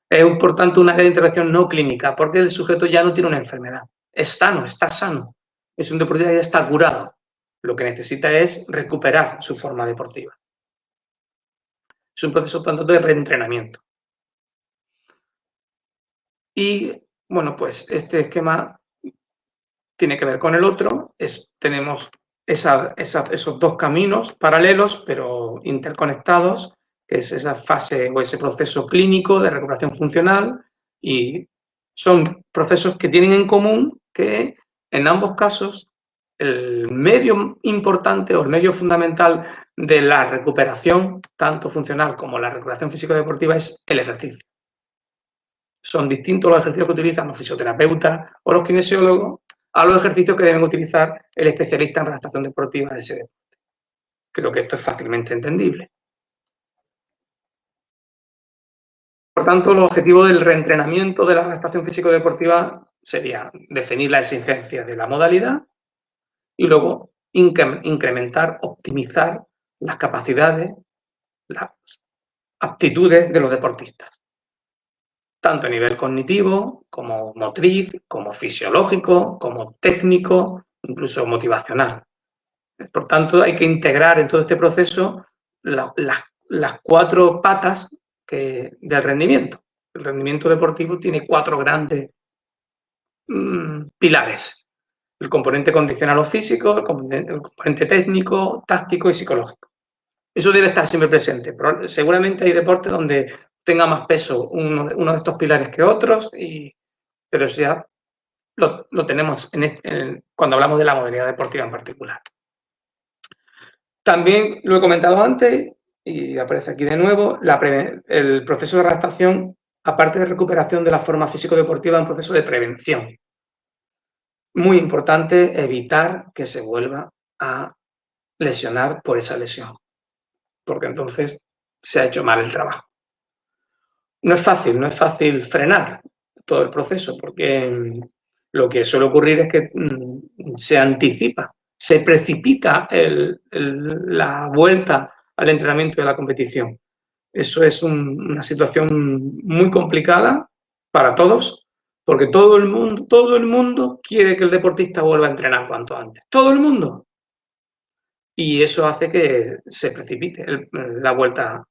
Es, por tanto, un área de intervención no clínica, porque el sujeto ya no tiene una enfermedad. Es sano, está sano. Es un deportista que ya está curado. Lo que necesita es recuperar su forma deportiva. Es un proceso, tanto, de reentrenamiento. Y, bueno, pues este esquema tiene que ver con el otro. Tenemos esos dos caminos paralelos, pero interconectados, que es esa fase o ese proceso clínico de recuperación funcional, y son procesos que tienen en común que en ambos casos el medio importante o el medio fundamental de la recuperación, tanto funcional como la recuperación físico-deportiva, es el ejercicio. Son distintos los ejercicios que utilizan los fisioterapeutas o los kinesiólogos a los ejercicios que deben utilizar el especialista en readaptación deportiva de ese deporte. Creo que esto es fácilmente entendible. Por tanto, el objetivo del reentrenamiento de la readaptación físico-deportiva sería definir la exigencia de la modalidad y luego incrementar, optimizar las capacidades, las aptitudes de los deportistas, tanto a nivel cognitivo, como motriz, como fisiológico, como técnico, incluso motivacional. Por tanto, hay que integrar en todo este proceso las cuatro patas del rendimiento. El rendimiento deportivo tiene cuatro grandes pilares. El componente condicional o físico, el componente técnico, táctico y psicológico. Eso debe estar siempre presente. Pero seguramente hay deportes donde tenga más peso uno de estos pilares que otros, pero eso ya lo tenemos cuando hablamos de la modalidad deportiva en particular. También lo he comentado antes y aparece aquí de nuevo, el proceso de readaptación, aparte de recuperación de la forma físico-deportiva, es un proceso de prevención. Muy importante evitar que se vuelva a lesionar por esa lesión, porque entonces se ha hecho mal el trabajo. No es fácil frenar todo el proceso, porque lo que suele ocurrir es que se anticipa, se precipita la vuelta al entrenamiento y a la competición. Eso es una situación muy complicada para todos, porque todo el mundo quiere que el deportista vuelva a entrenar cuanto antes. Todo el mundo. Y eso hace que se precipite la vuelta,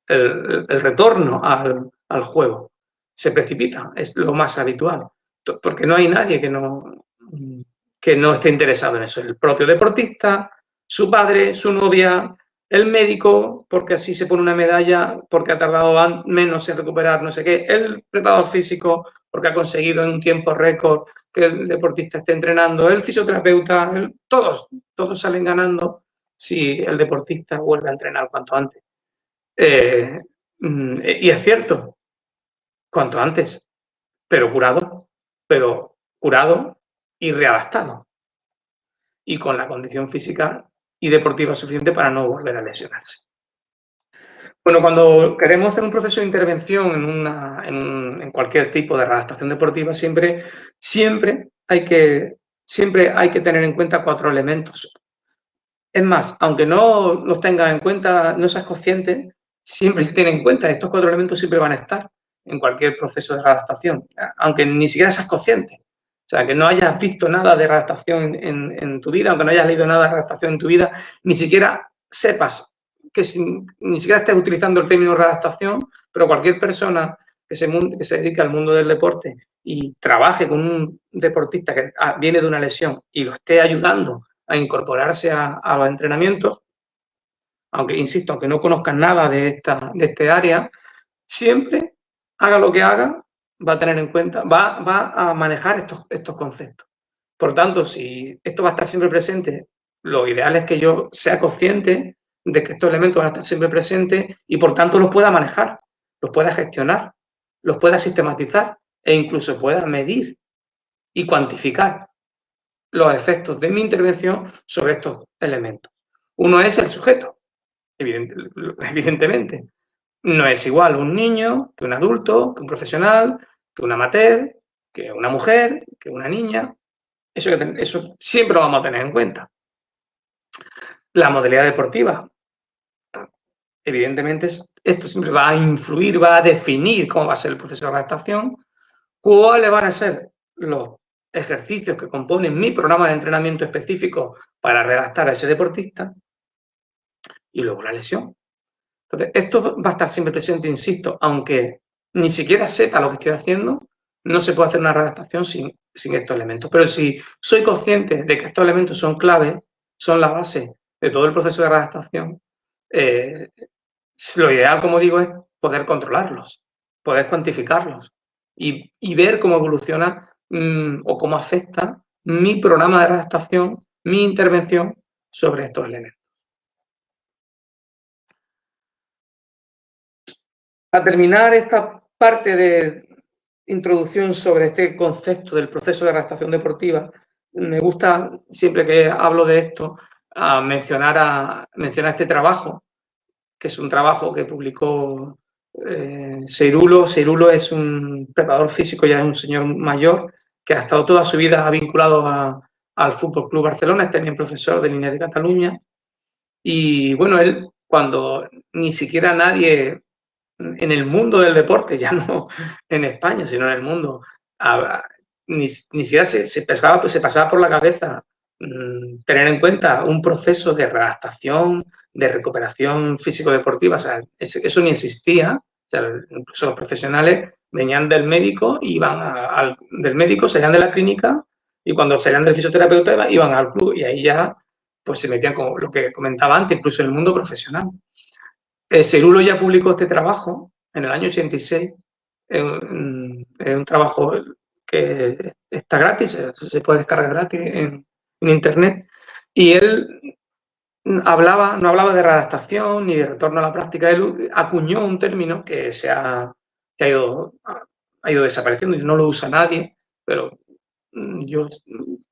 el retorno al juego. Se precipita, es lo más habitual, porque no hay nadie que no esté interesado en eso. El propio deportista, su padre, su novia, el médico, porque así se pone una medalla, porque ha tardado menos en recuperar no sé qué, el preparador físico, porque ha conseguido en un tiempo récord que el deportista esté entrenando, el fisioterapeuta, todos salen ganando si el deportista vuelve a entrenar cuanto antes. Y es cierto, cuanto antes, pero curado y readaptado. Y con la condición física y deportiva suficiente para no volver a lesionarse. Bueno, cuando queremos hacer un proceso de intervención en cualquier tipo de readaptación deportiva, siempre hay que tener en cuenta cuatro elementos. Es más, aunque no los tengas en cuenta, no seas consciente, siempre se tienen en cuenta. Estos cuatro elementos siempre van a estar en cualquier proceso de readaptación, aunque ni siquiera seas consciente. O sea, que no hayas visto nada de readaptación en tu vida, aunque no hayas leído nada de readaptación en tu vida, ni siquiera sepas ni siquiera estés utilizando el término readaptación, pero cualquier persona que se dedique al mundo del deporte y trabaje con un deportista que viene de una lesión y lo esté ayudando a incorporarse a los entrenamientos, aunque, insisto, aunque no conozcan nada de este área, siempre, haga lo que haga, va a tener en cuenta, va a manejar estos conceptos. Por tanto, si esto va a estar siempre presente, lo ideal es que yo sea consciente de que estos elementos van a estar siempre presentes y, por tanto, los pueda manejar, los pueda gestionar, los pueda sistematizar e incluso pueda medir y cuantificar los efectos de mi intervención sobre estos elementos. Uno es el sujeto, evidentemente. No es igual un niño que un adulto, que un profesional, que un amateur, que una mujer, que una niña. Eso siempre lo vamos a tener en cuenta. La modalidad deportiva. Evidentemente, esto siempre va a influir, va a definir cómo va a ser el proceso de redactación, cuáles van a ser los ejercicios que componen mi programa de entrenamiento específico para redactar a ese deportista y luego la lesión. Entonces, esto va a estar siempre presente, insisto, aunque ni siquiera sepa lo que estoy haciendo, no se puede hacer una redactación sin estos elementos. Pero si soy consciente de que estos elementos son claves, son la base de todo el proceso de redactación, lo ideal, como digo, es poder controlarlos, poder cuantificarlos y ver cómo evoluciona o cómo afecta mi programa de redactación, mi intervención sobre estos elementos. Para terminar esta parte de introducción sobre este concepto del proceso de redactación deportiva, me gusta, siempre que hablo de esto, mencionar este trabajo, que es un trabajo que publicó Seirulo. Seirulo es un preparador físico, ya es un señor mayor, que ha estado toda su vida vinculado al Fútbol Club Barcelona, es también profesor de línea de Cataluña. Y bueno, él, cuando ni siquiera nadie en el mundo del deporte, ya no en España, sino en el mundo, ni siquiera se pasaba por la cabeza tener en cuenta un proceso de redactación, de recuperación físico-deportiva, o sea, eso ni existía. O sea, incluso los profesionales venían del médico, del médico, salían de la clínica y cuando salían del fisioterapeuta iban al club y ahí ya pues se metían con lo que comentaba antes, incluso en el mundo profesional. Seirulo ya publicó este trabajo en el año 86, es un trabajo que está gratis, se puede descargar gratis en internet, y él no hablaba de redactación ni de retorno a la práctica, él acuñó un término que ha ido desapareciendo y no lo usa nadie, pero yo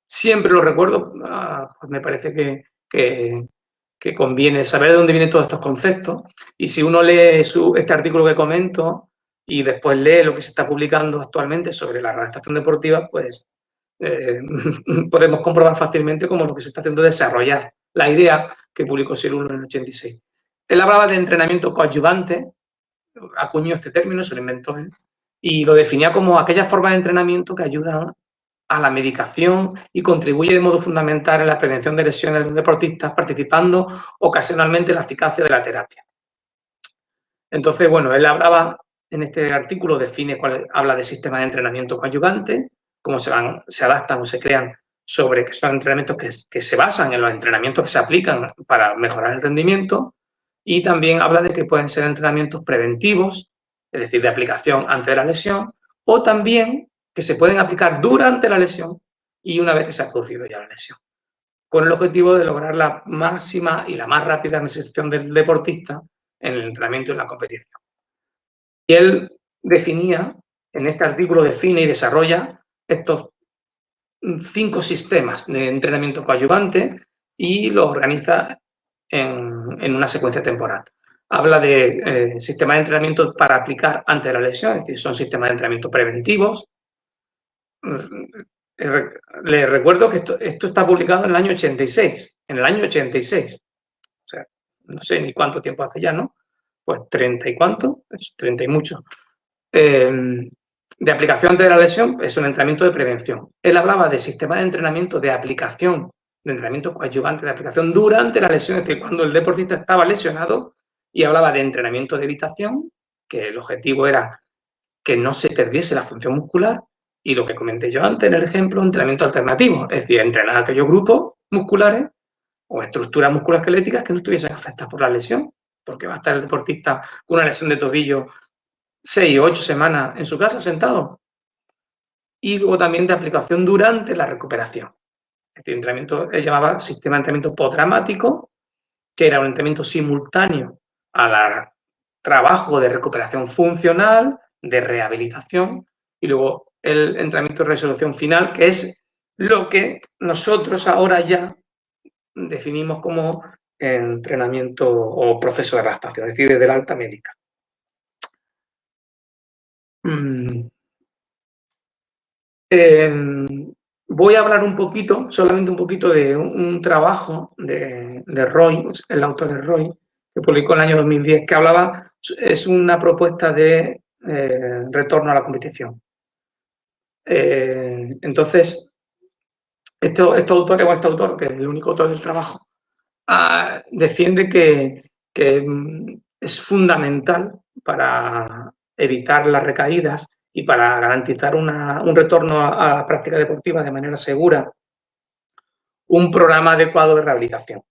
siempre lo recuerdo, pues me parece que conviene saber de dónde vienen todos estos conceptos, y si uno lee este artículo que comento y después lee lo que se está publicando actualmente sobre la redactación deportiva, pues podemos comprobar fácilmente cómo lo que se está haciendo es desarrollar la idea que publicó Seirulo en el 86. Él hablaba de entrenamiento coadyuvante, acuñó este término, se lo inventó él, y lo definía como aquellas formas de entrenamiento que ayudan a la medicación y contribuye de modo fundamental en la prevención de lesiones de los deportistas, participando ocasionalmente en la eficacia de la terapia. Entonces, bueno, él hablaba, en este artículo habla de sistemas de entrenamiento coadyuvante, cómo se adaptan o se crean que son entrenamientos que se basan en los entrenamientos que se aplican para mejorar el rendimiento, y también habla de que pueden ser entrenamientos preventivos, es decir, de aplicación antes de la lesión, o también que se pueden aplicar durante la lesión y una vez que se ha producido ya la lesión, con el objetivo de lograr la máxima y la más rápida reinserción del deportista en el entrenamiento y en la competición. Y él definía, en este artículo define y desarrolla estos 5 sistemas de entrenamiento coadyuvante y los organiza en una secuencia temporal. Habla de sistemas de entrenamiento para aplicar antes de la lesión, es decir, son sistemas de entrenamiento preventivos. Le recuerdo que esto está publicado en el año 86, en el año 86. O sea, no sé ni cuánto tiempo hace ya, ¿no? Pues 30 y cuánto, 30 y mucho. De aplicación de la lesión es un entrenamiento de prevención. Él hablaba de sistema de entrenamiento de aplicación, de entrenamiento coadyuvante, de aplicación durante la lesión, es decir, cuando el deportista estaba lesionado, y hablaba de entrenamiento de evitación, que el objetivo era que no se perdiese la función muscular, y lo que comenté yo antes en el ejemplo, entrenamiento alternativo, es decir, entrenar aquellos grupos musculares o estructuras musculoesqueléticas que no estuviesen afectadas por la lesión, porque va a estar el deportista con una lesión de tobillo 6 o 8 semanas en su casa sentado. Y luego también de aplicación durante la recuperación. Es decir, entrenamiento, él llamaba sistema de entrenamiento postraumático, que era un entrenamiento simultáneo al trabajo de recuperación funcional, de rehabilitación, y luego el entrenamiento de resolución final, que es lo que nosotros ahora ya definimos como entrenamiento o proceso de adaptación, es decir, desde la alta médica. voy a hablar un poquito, solamente un poquito, de un trabajo de Roy, el autor es Roy, que publicó en el año 2010, que hablaba, es una propuesta de retorno a la competición. Entonces, este autor, que es el único autor del trabajo, defiende que es fundamental para evitar las recaídas y para garantizar un retorno a la práctica deportiva de manera segura, un programa adecuado de rehabilitación.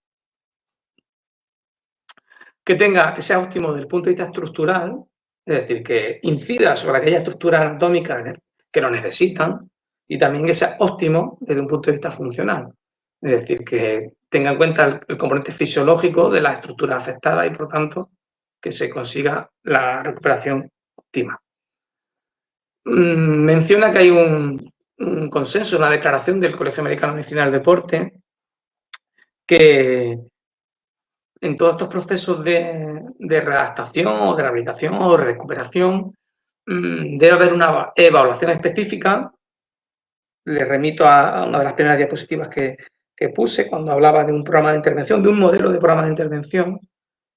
Que sea óptimo desde el punto de vista estructural, es decir, que incida sobre aquellas estructuras anatómicas que lo necesitan, y también que sea óptimo desde un punto de vista funcional. Es decir, que tenga en cuenta el componente fisiológico de las estructuras afectadas y, por tanto, que se consiga la recuperación óptima. Menciona que hay un consenso, una declaración del Colegio Americano de Medicina del Deporte, que en todos estos procesos de readaptación o de rehabilitación o de recuperación debe haber una evaluación específica. Le remito a una de las primeras diapositivas que puse cuando hablaba de un programa de intervención, de un modelo de programa de intervención,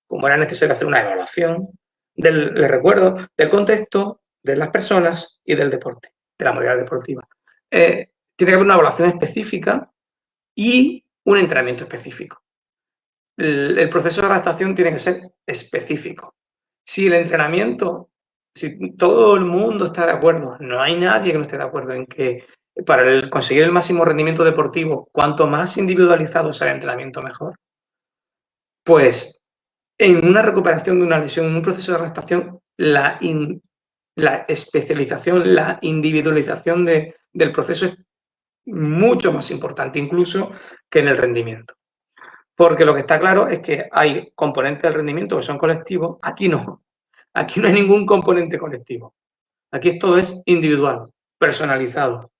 como era necesario hacer una evaluación, les recuerdo, del contexto, de las personas y del deporte, de la modalidad deportiva. Tiene que haber una evaluación específica y un entrenamiento específico. El proceso de adaptación tiene que ser específico. Si el entrenamiento, si todo el mundo está de acuerdo, no hay nadie que no esté de acuerdo en que para conseguir el máximo rendimiento deportivo, cuanto más individualizado sea el entrenamiento, mejor, pues en una recuperación de una lesión, en un proceso de adaptación, la especialización, la individualización del proceso es mucho más importante incluso que en el rendimiento. Porque lo que está claro es que hay componentes del rendimiento que son colectivos, aquí no. Aquí no hay ningún componente colectivo. Aquí todo es individual, personalizado.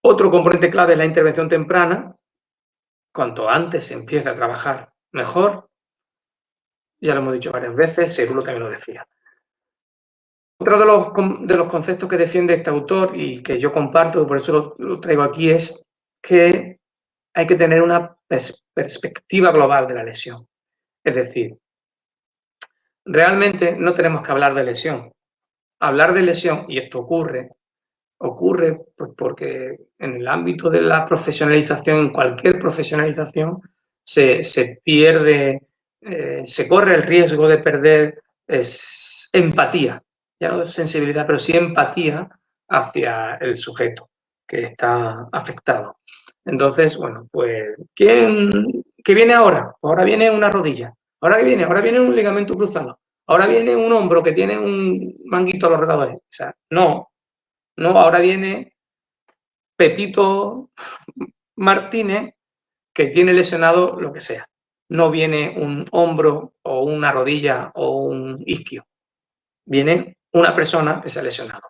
Otro componente clave es la intervención temprana. Cuanto antes se empiece a trabajar, mejor. Ya lo hemos dicho varias veces, seguro que me lo decía. Otro de los conceptos que defiende este autor y que yo comparto, por eso lo traigo aquí, es que hay que tener una perspectiva global de la lesión. Es decir, realmente no tenemos que hablar de lesión. Hablar de lesión, y esto ocurre pues porque en el ámbito de la profesionalización, en cualquier profesionalización, se pierde, se corre el riesgo de perder empatía, ya no sensibilidad, pero sí empatía hacia el sujeto que está afectado. Entonces, bueno, pues, ¿qué viene ahora? Ahora viene una rodilla. ¿Ahora qué viene? Ahora viene un ligamento cruzado. Ahora viene un hombro que tiene un manguito a los redadores. O sea, no, ahora viene Pepito Martínez que tiene lesionado lo que sea. No viene un hombro o una rodilla o un isquio. Viene una persona que se ha lesionado.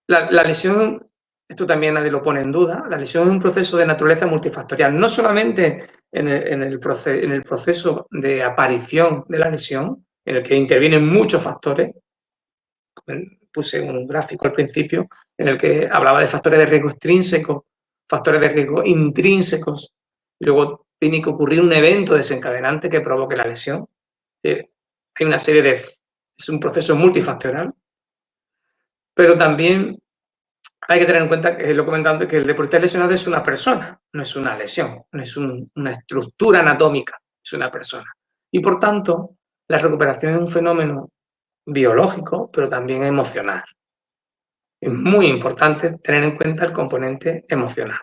La lesión, esto también nadie lo pone en duda, la lesión es un proceso de naturaleza multifactorial, no solamente en el proceso de aparición de la lesión, en el que intervienen muchos factores. Puse un gráfico al principio en el que hablaba de factores de riesgo extrínsecos, factores de riesgo intrínsecos, y luego tiene que ocurrir un evento desencadenante que provoque la lesión. Hay una serie de... es un proceso multifactorial, pero también hay que tener en cuenta, que lo comentaba antes, que el deportista lesionado es una persona, no es una lesión, no es una estructura anatómica, es una persona. Y por tanto, la recuperación es un fenómeno biológico, pero también emocional. Es muy importante tener en cuenta el componente emocional.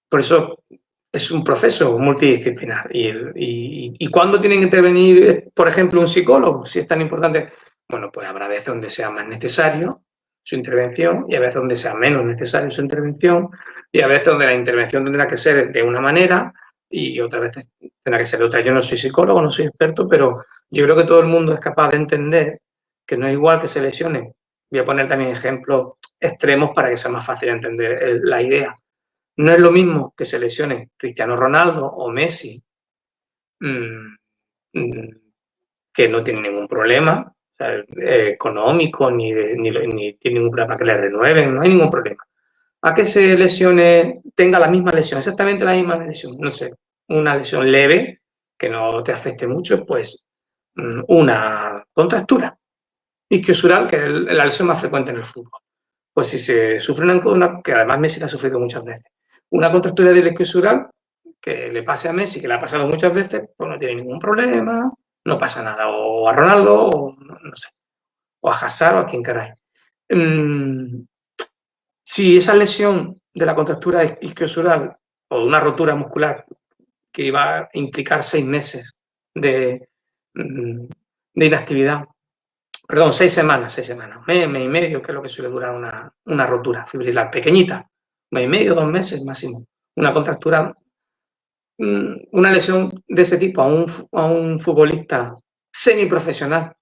Por eso es un proceso multidisciplinar. ¿Y cuándo tiene que intervenir, por ejemplo, un psicólogo? Si es tan importante. Bueno, pues habrá veces donde sea más necesario su intervención y a veces donde sea menos necesario su intervención y a veces donde la intervención tendrá que ser de una manera y otras veces tendrá que ser de otra. Yo no soy psicólogo, no soy experto, pero yo creo que todo el mundo es capaz de entender que no es igual que se lesione. Voy a poner también ejemplos extremos para que sea más fácil entender la idea. No es lo mismo que se lesione Cristiano Ronaldo o Messi, que no tienen ningún problema. O sea, económico, ni tiene ningún problema que le renueven, no hay ningún problema. A que se lesione, tenga la misma lesión, exactamente la misma lesión, no sé, una lesión leve, que no te afecte mucho, pues una contractura isquiosural, que es la lesión más frecuente en el fútbol. Pues si se sufre una, que además Messi la ha sufrido muchas veces, una contractura del isquiosural, que le pase a Messi, que le ha pasado muchas veces, pues no tiene ningún problema, no pasa nada, o a Ronaldo, o no sé, o a Hazard, o a quien queráis. Si esa lesión de la contractura isquiosural o de una rotura muscular que iba a implicar 6 meses de inactividad, perdón, 6 semanas, mes y medio, que es lo que suele durar una rotura fibrilar pequeñita, mes y medio, 2 meses máximo. Una contractura, una lesión de ese tipo a un futbolista semiprofesional,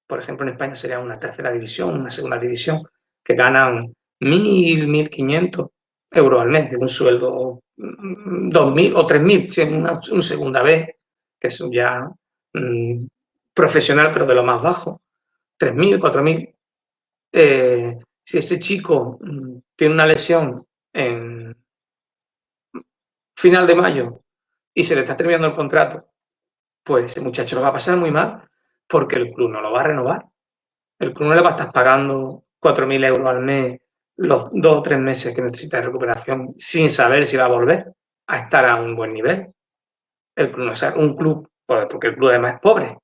por ejemplo, en España sería una tercera división, una segunda división, que ganan 1.000, 1.500 euros al mes, de un sueldo 2.000 o 3.000, si es una segunda vez, que es ya profesional, pero de lo más bajo, 3.000, 4.000. Si ese chico tiene una lesión en final de mayo y se le está terminando el contrato, pues ese muchacho lo va a pasar muy mal, porque el club no lo va a renovar. El club no le va a estar pagando 4.000 euros al mes los 2 o 3 meses que necesita de recuperación sin saber si va a volver a estar a un buen nivel. El club no es un club, porque el club además es pobre.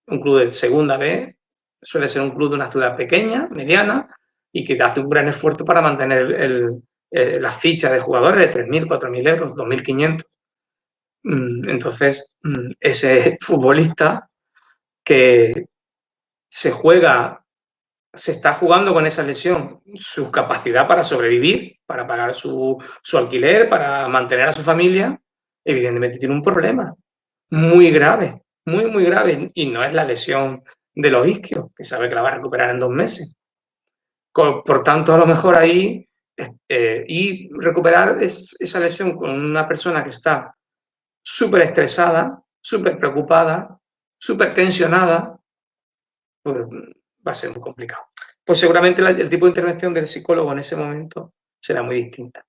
Un club de segunda B suele ser un club de una ciudad pequeña, mediana, y que hace un gran esfuerzo para mantener las fichas de jugadores de 3.000, 4.000 euros, 2.500. Entonces, ese futbolista que se está jugando con esa lesión su capacidad para sobrevivir, para pagar su alquiler, para mantener a su familia, evidentemente tiene un problema muy grave, muy, muy grave. Y no es la lesión de los isquios, que sabe que la va a recuperar en 2 meses. Por tanto, a lo mejor ahí, y recuperar esa lesión con una persona que está súper estresada, súper preocupada, súper tensionada, pues va a ser muy complicado. Pues seguramente el tipo de intervención del psicólogo en ese momento será muy distinta.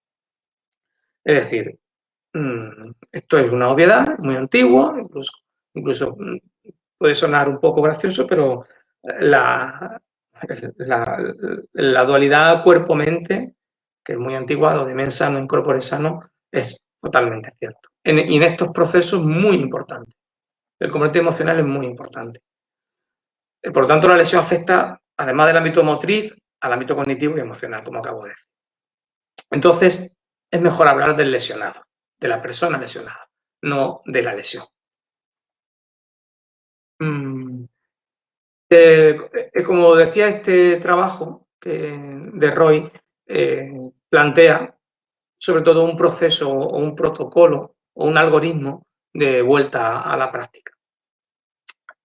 Es decir, esto es una obviedad, muy antiguo, incluso puede sonar un poco gracioso, pero la dualidad cuerpo-mente, que es muy antigua, lo de mens sano in corpore sano, es totalmente cierto. Y en estos procesos muy importante. El componente emocional es muy importante. Por lo tanto, la lesión afecta, además del ámbito motriz, al ámbito cognitivo y emocional, como acabo de decir. Entonces, es mejor hablar del lesionado, de la persona lesionada, no de la lesión. Como decía este trabajo de Roy, plantea sobre todo un proceso o un protocolo o un algoritmo de vuelta a la práctica.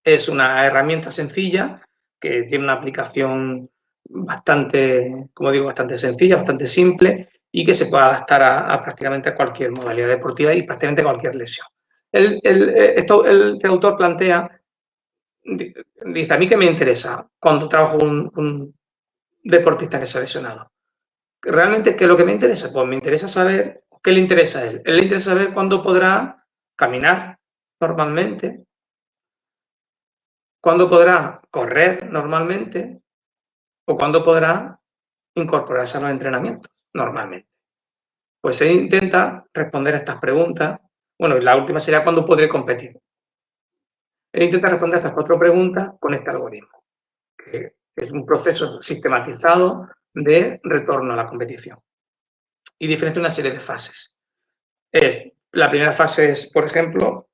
Es una herramienta sencilla que tiene una aplicación bastante, como digo, bastante sencilla, bastante simple y que se puede adaptar a prácticamente a cualquier modalidad deportiva y prácticamente a cualquier lesión. Este autor plantea, dice, a mí qué me interesa cuando trabajo con un deportista que se ha lesionado. ¿Realmente qué es lo que me interesa? Pues me interesa saber qué le interesa a él. Él le interesa saber cuándo podrá caminar normalmente, cuándo podrá correr normalmente o cuándo podrá incorporarse a los entrenamientos normalmente. Pues él intenta responder a estas preguntas. Bueno, y la última sería cuándo podré competir. Él intenta responder a estas 4 preguntas con este algoritmo, que es un proceso sistematizado de retorno a la competición. Y diferencia una serie de fases. La primera fase es, por ejemplo,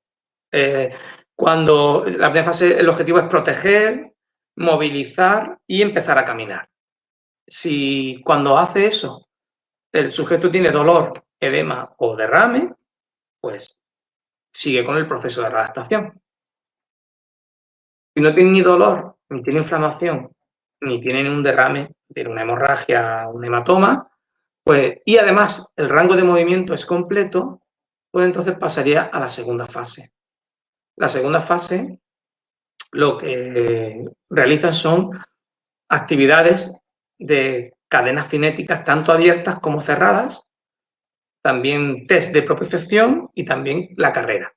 cuando la primera fase, el objetivo es proteger, movilizar y empezar a caminar. Si cuando hace eso el sujeto tiene dolor, edema o derrame, pues sigue con el proceso de readaptación. Si no tiene ni dolor, ni tiene inflamación, ni tiene un derrame, tiene una hemorragia, un hematoma, pues, y además el rango de movimiento es completo, pues entonces pasaría a la segunda fase. La segunda fase lo que realizan son actividades de cadenas cinéticas tanto abiertas como cerradas, también test de propiocepción y también la carrera.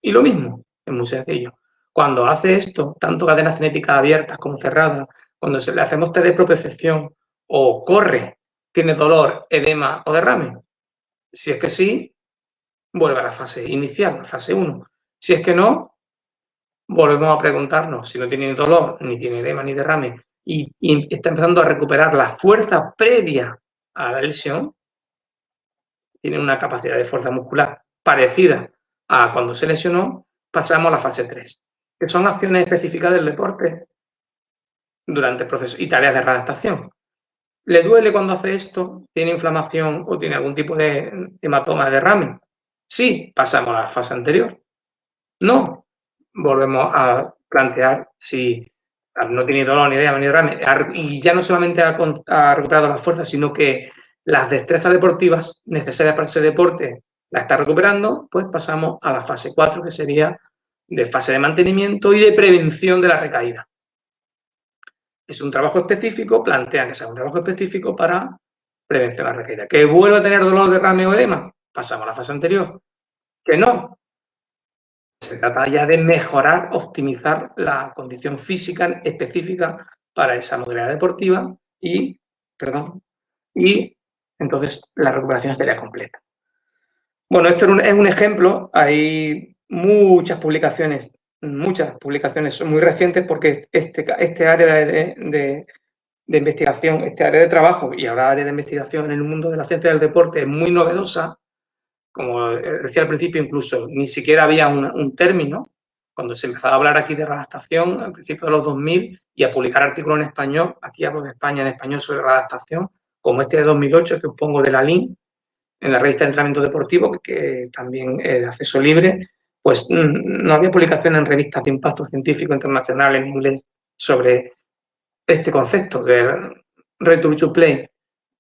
Y lo mismo, es muy sencillo. Cuando hace esto, tanto cadenas cinéticas abiertas como cerradas, cuando le hacemos test de propiocepción o corre, tiene dolor, edema o derrame, si es que sí, vuelve a la fase inicial, la fase 1. Si es que no, volvemos a preguntarnos si no tiene ni dolor, ni tiene edema, ni derrame, y está empezando a recuperar la fuerza previa a la lesión, tiene una capacidad de fuerza muscular parecida a cuando se lesionó, pasamos a la fase 3, que son acciones específicas del deporte durante el proceso y tareas de readaptación. ¿Le duele cuando hace esto? ¿Tiene inflamación o tiene algún tipo de hematoma de derrame? Sí, pasamos a la fase anterior. No, volvemos a plantear si no tiene dolor ni edema ni derrame y ya no solamente ha recuperado la fuerza, sino que las destrezas deportivas necesarias para ese deporte la está recuperando, pues pasamos a la fase 4, que sería de fase de mantenimiento y de prevención de la recaída. Es un trabajo específico, plantean que sea un trabajo específico para prevención de la recaída. ¿Que vuelva a tener dolor, derrame o edema? Pasamos a la fase anterior. ¿Que no? Se trata ya de mejorar, optimizar la condición física específica para esa modalidad deportiva y entonces la recuperación sería completa. Bueno, esto es un ejemplo. Hay muchas publicaciones son muy recientes porque este área de investigación, este área de trabajo y ahora área de investigación en el mundo de la ciencia del deporte es muy novedosa. Como decía al principio, incluso ni siquiera había un término. Cuando se empezaba a hablar aquí de readaptación, al principio de los 2000, y a publicar artículos en español, aquí hablo de España en español sobre readaptación, como este de 2008, que os pongo de la LIN, en la revista de entrenamiento deportivo, que también es de acceso libre, pues no había publicación en revistas de impacto científico internacional en inglés sobre este concepto de return to play.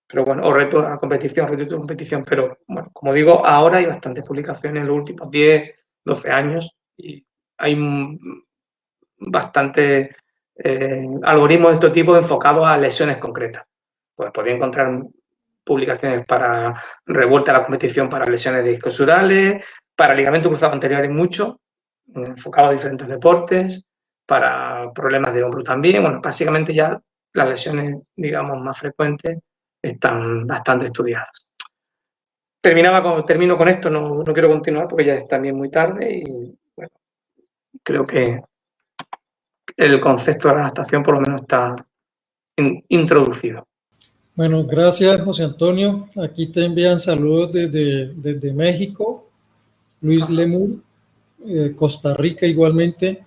Pero bueno, o reto a competición, pero bueno, como digo, ahora hay bastantes publicaciones en los últimos 10, 12 años y hay bastantes algoritmos de este tipo enfocados a lesiones concretas. Pues podéis encontrar publicaciones para revuelta a la competición para lesiones discosurales, para ligamento cruzado anterior hay mucho, enfocado a diferentes deportes, para problemas de hombro también. Bueno, básicamente ya las lesiones, digamos, más frecuentes están bastante estudiadas. Termino con esto, no quiero continuar porque ya es también muy tarde y bueno, creo que el concepto de la adaptación por lo menos está introducido. Bueno, gracias José Antonio. Aquí te envían saludos desde México, Luis Lemur, Costa Rica igualmente.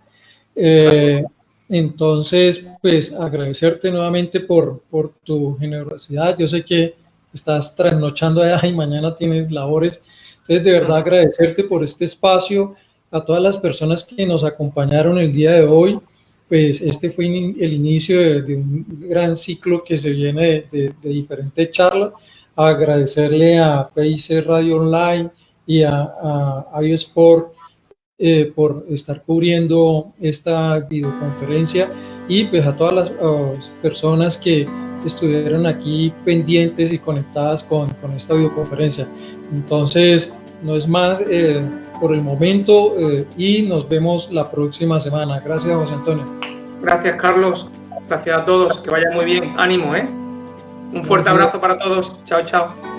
Entonces, pues agradecerte nuevamente por tu generosidad. Yo sé que estás trasnochando allá y mañana tienes labores. Entonces, de verdad agradecerte por este espacio, a todas las personas que nos acompañaron el día de hoy. Pues este fue el inicio de un gran ciclo que se viene de diferentes charlas. Agradecerle a PIC Radio Online y a iSport por estar cubriendo esta videoconferencia y pues a todas las personas que estuvieron aquí pendientes y conectadas con esta videoconferencia. Entonces, no es más por el momento y nos vemos la próxima semana. Gracias, José Antonio. Gracias, Carlos. Gracias a todos. Que vaya muy bien. Ánimo, ¿eh? Un fuerte abrazo para todos. Chao, chao.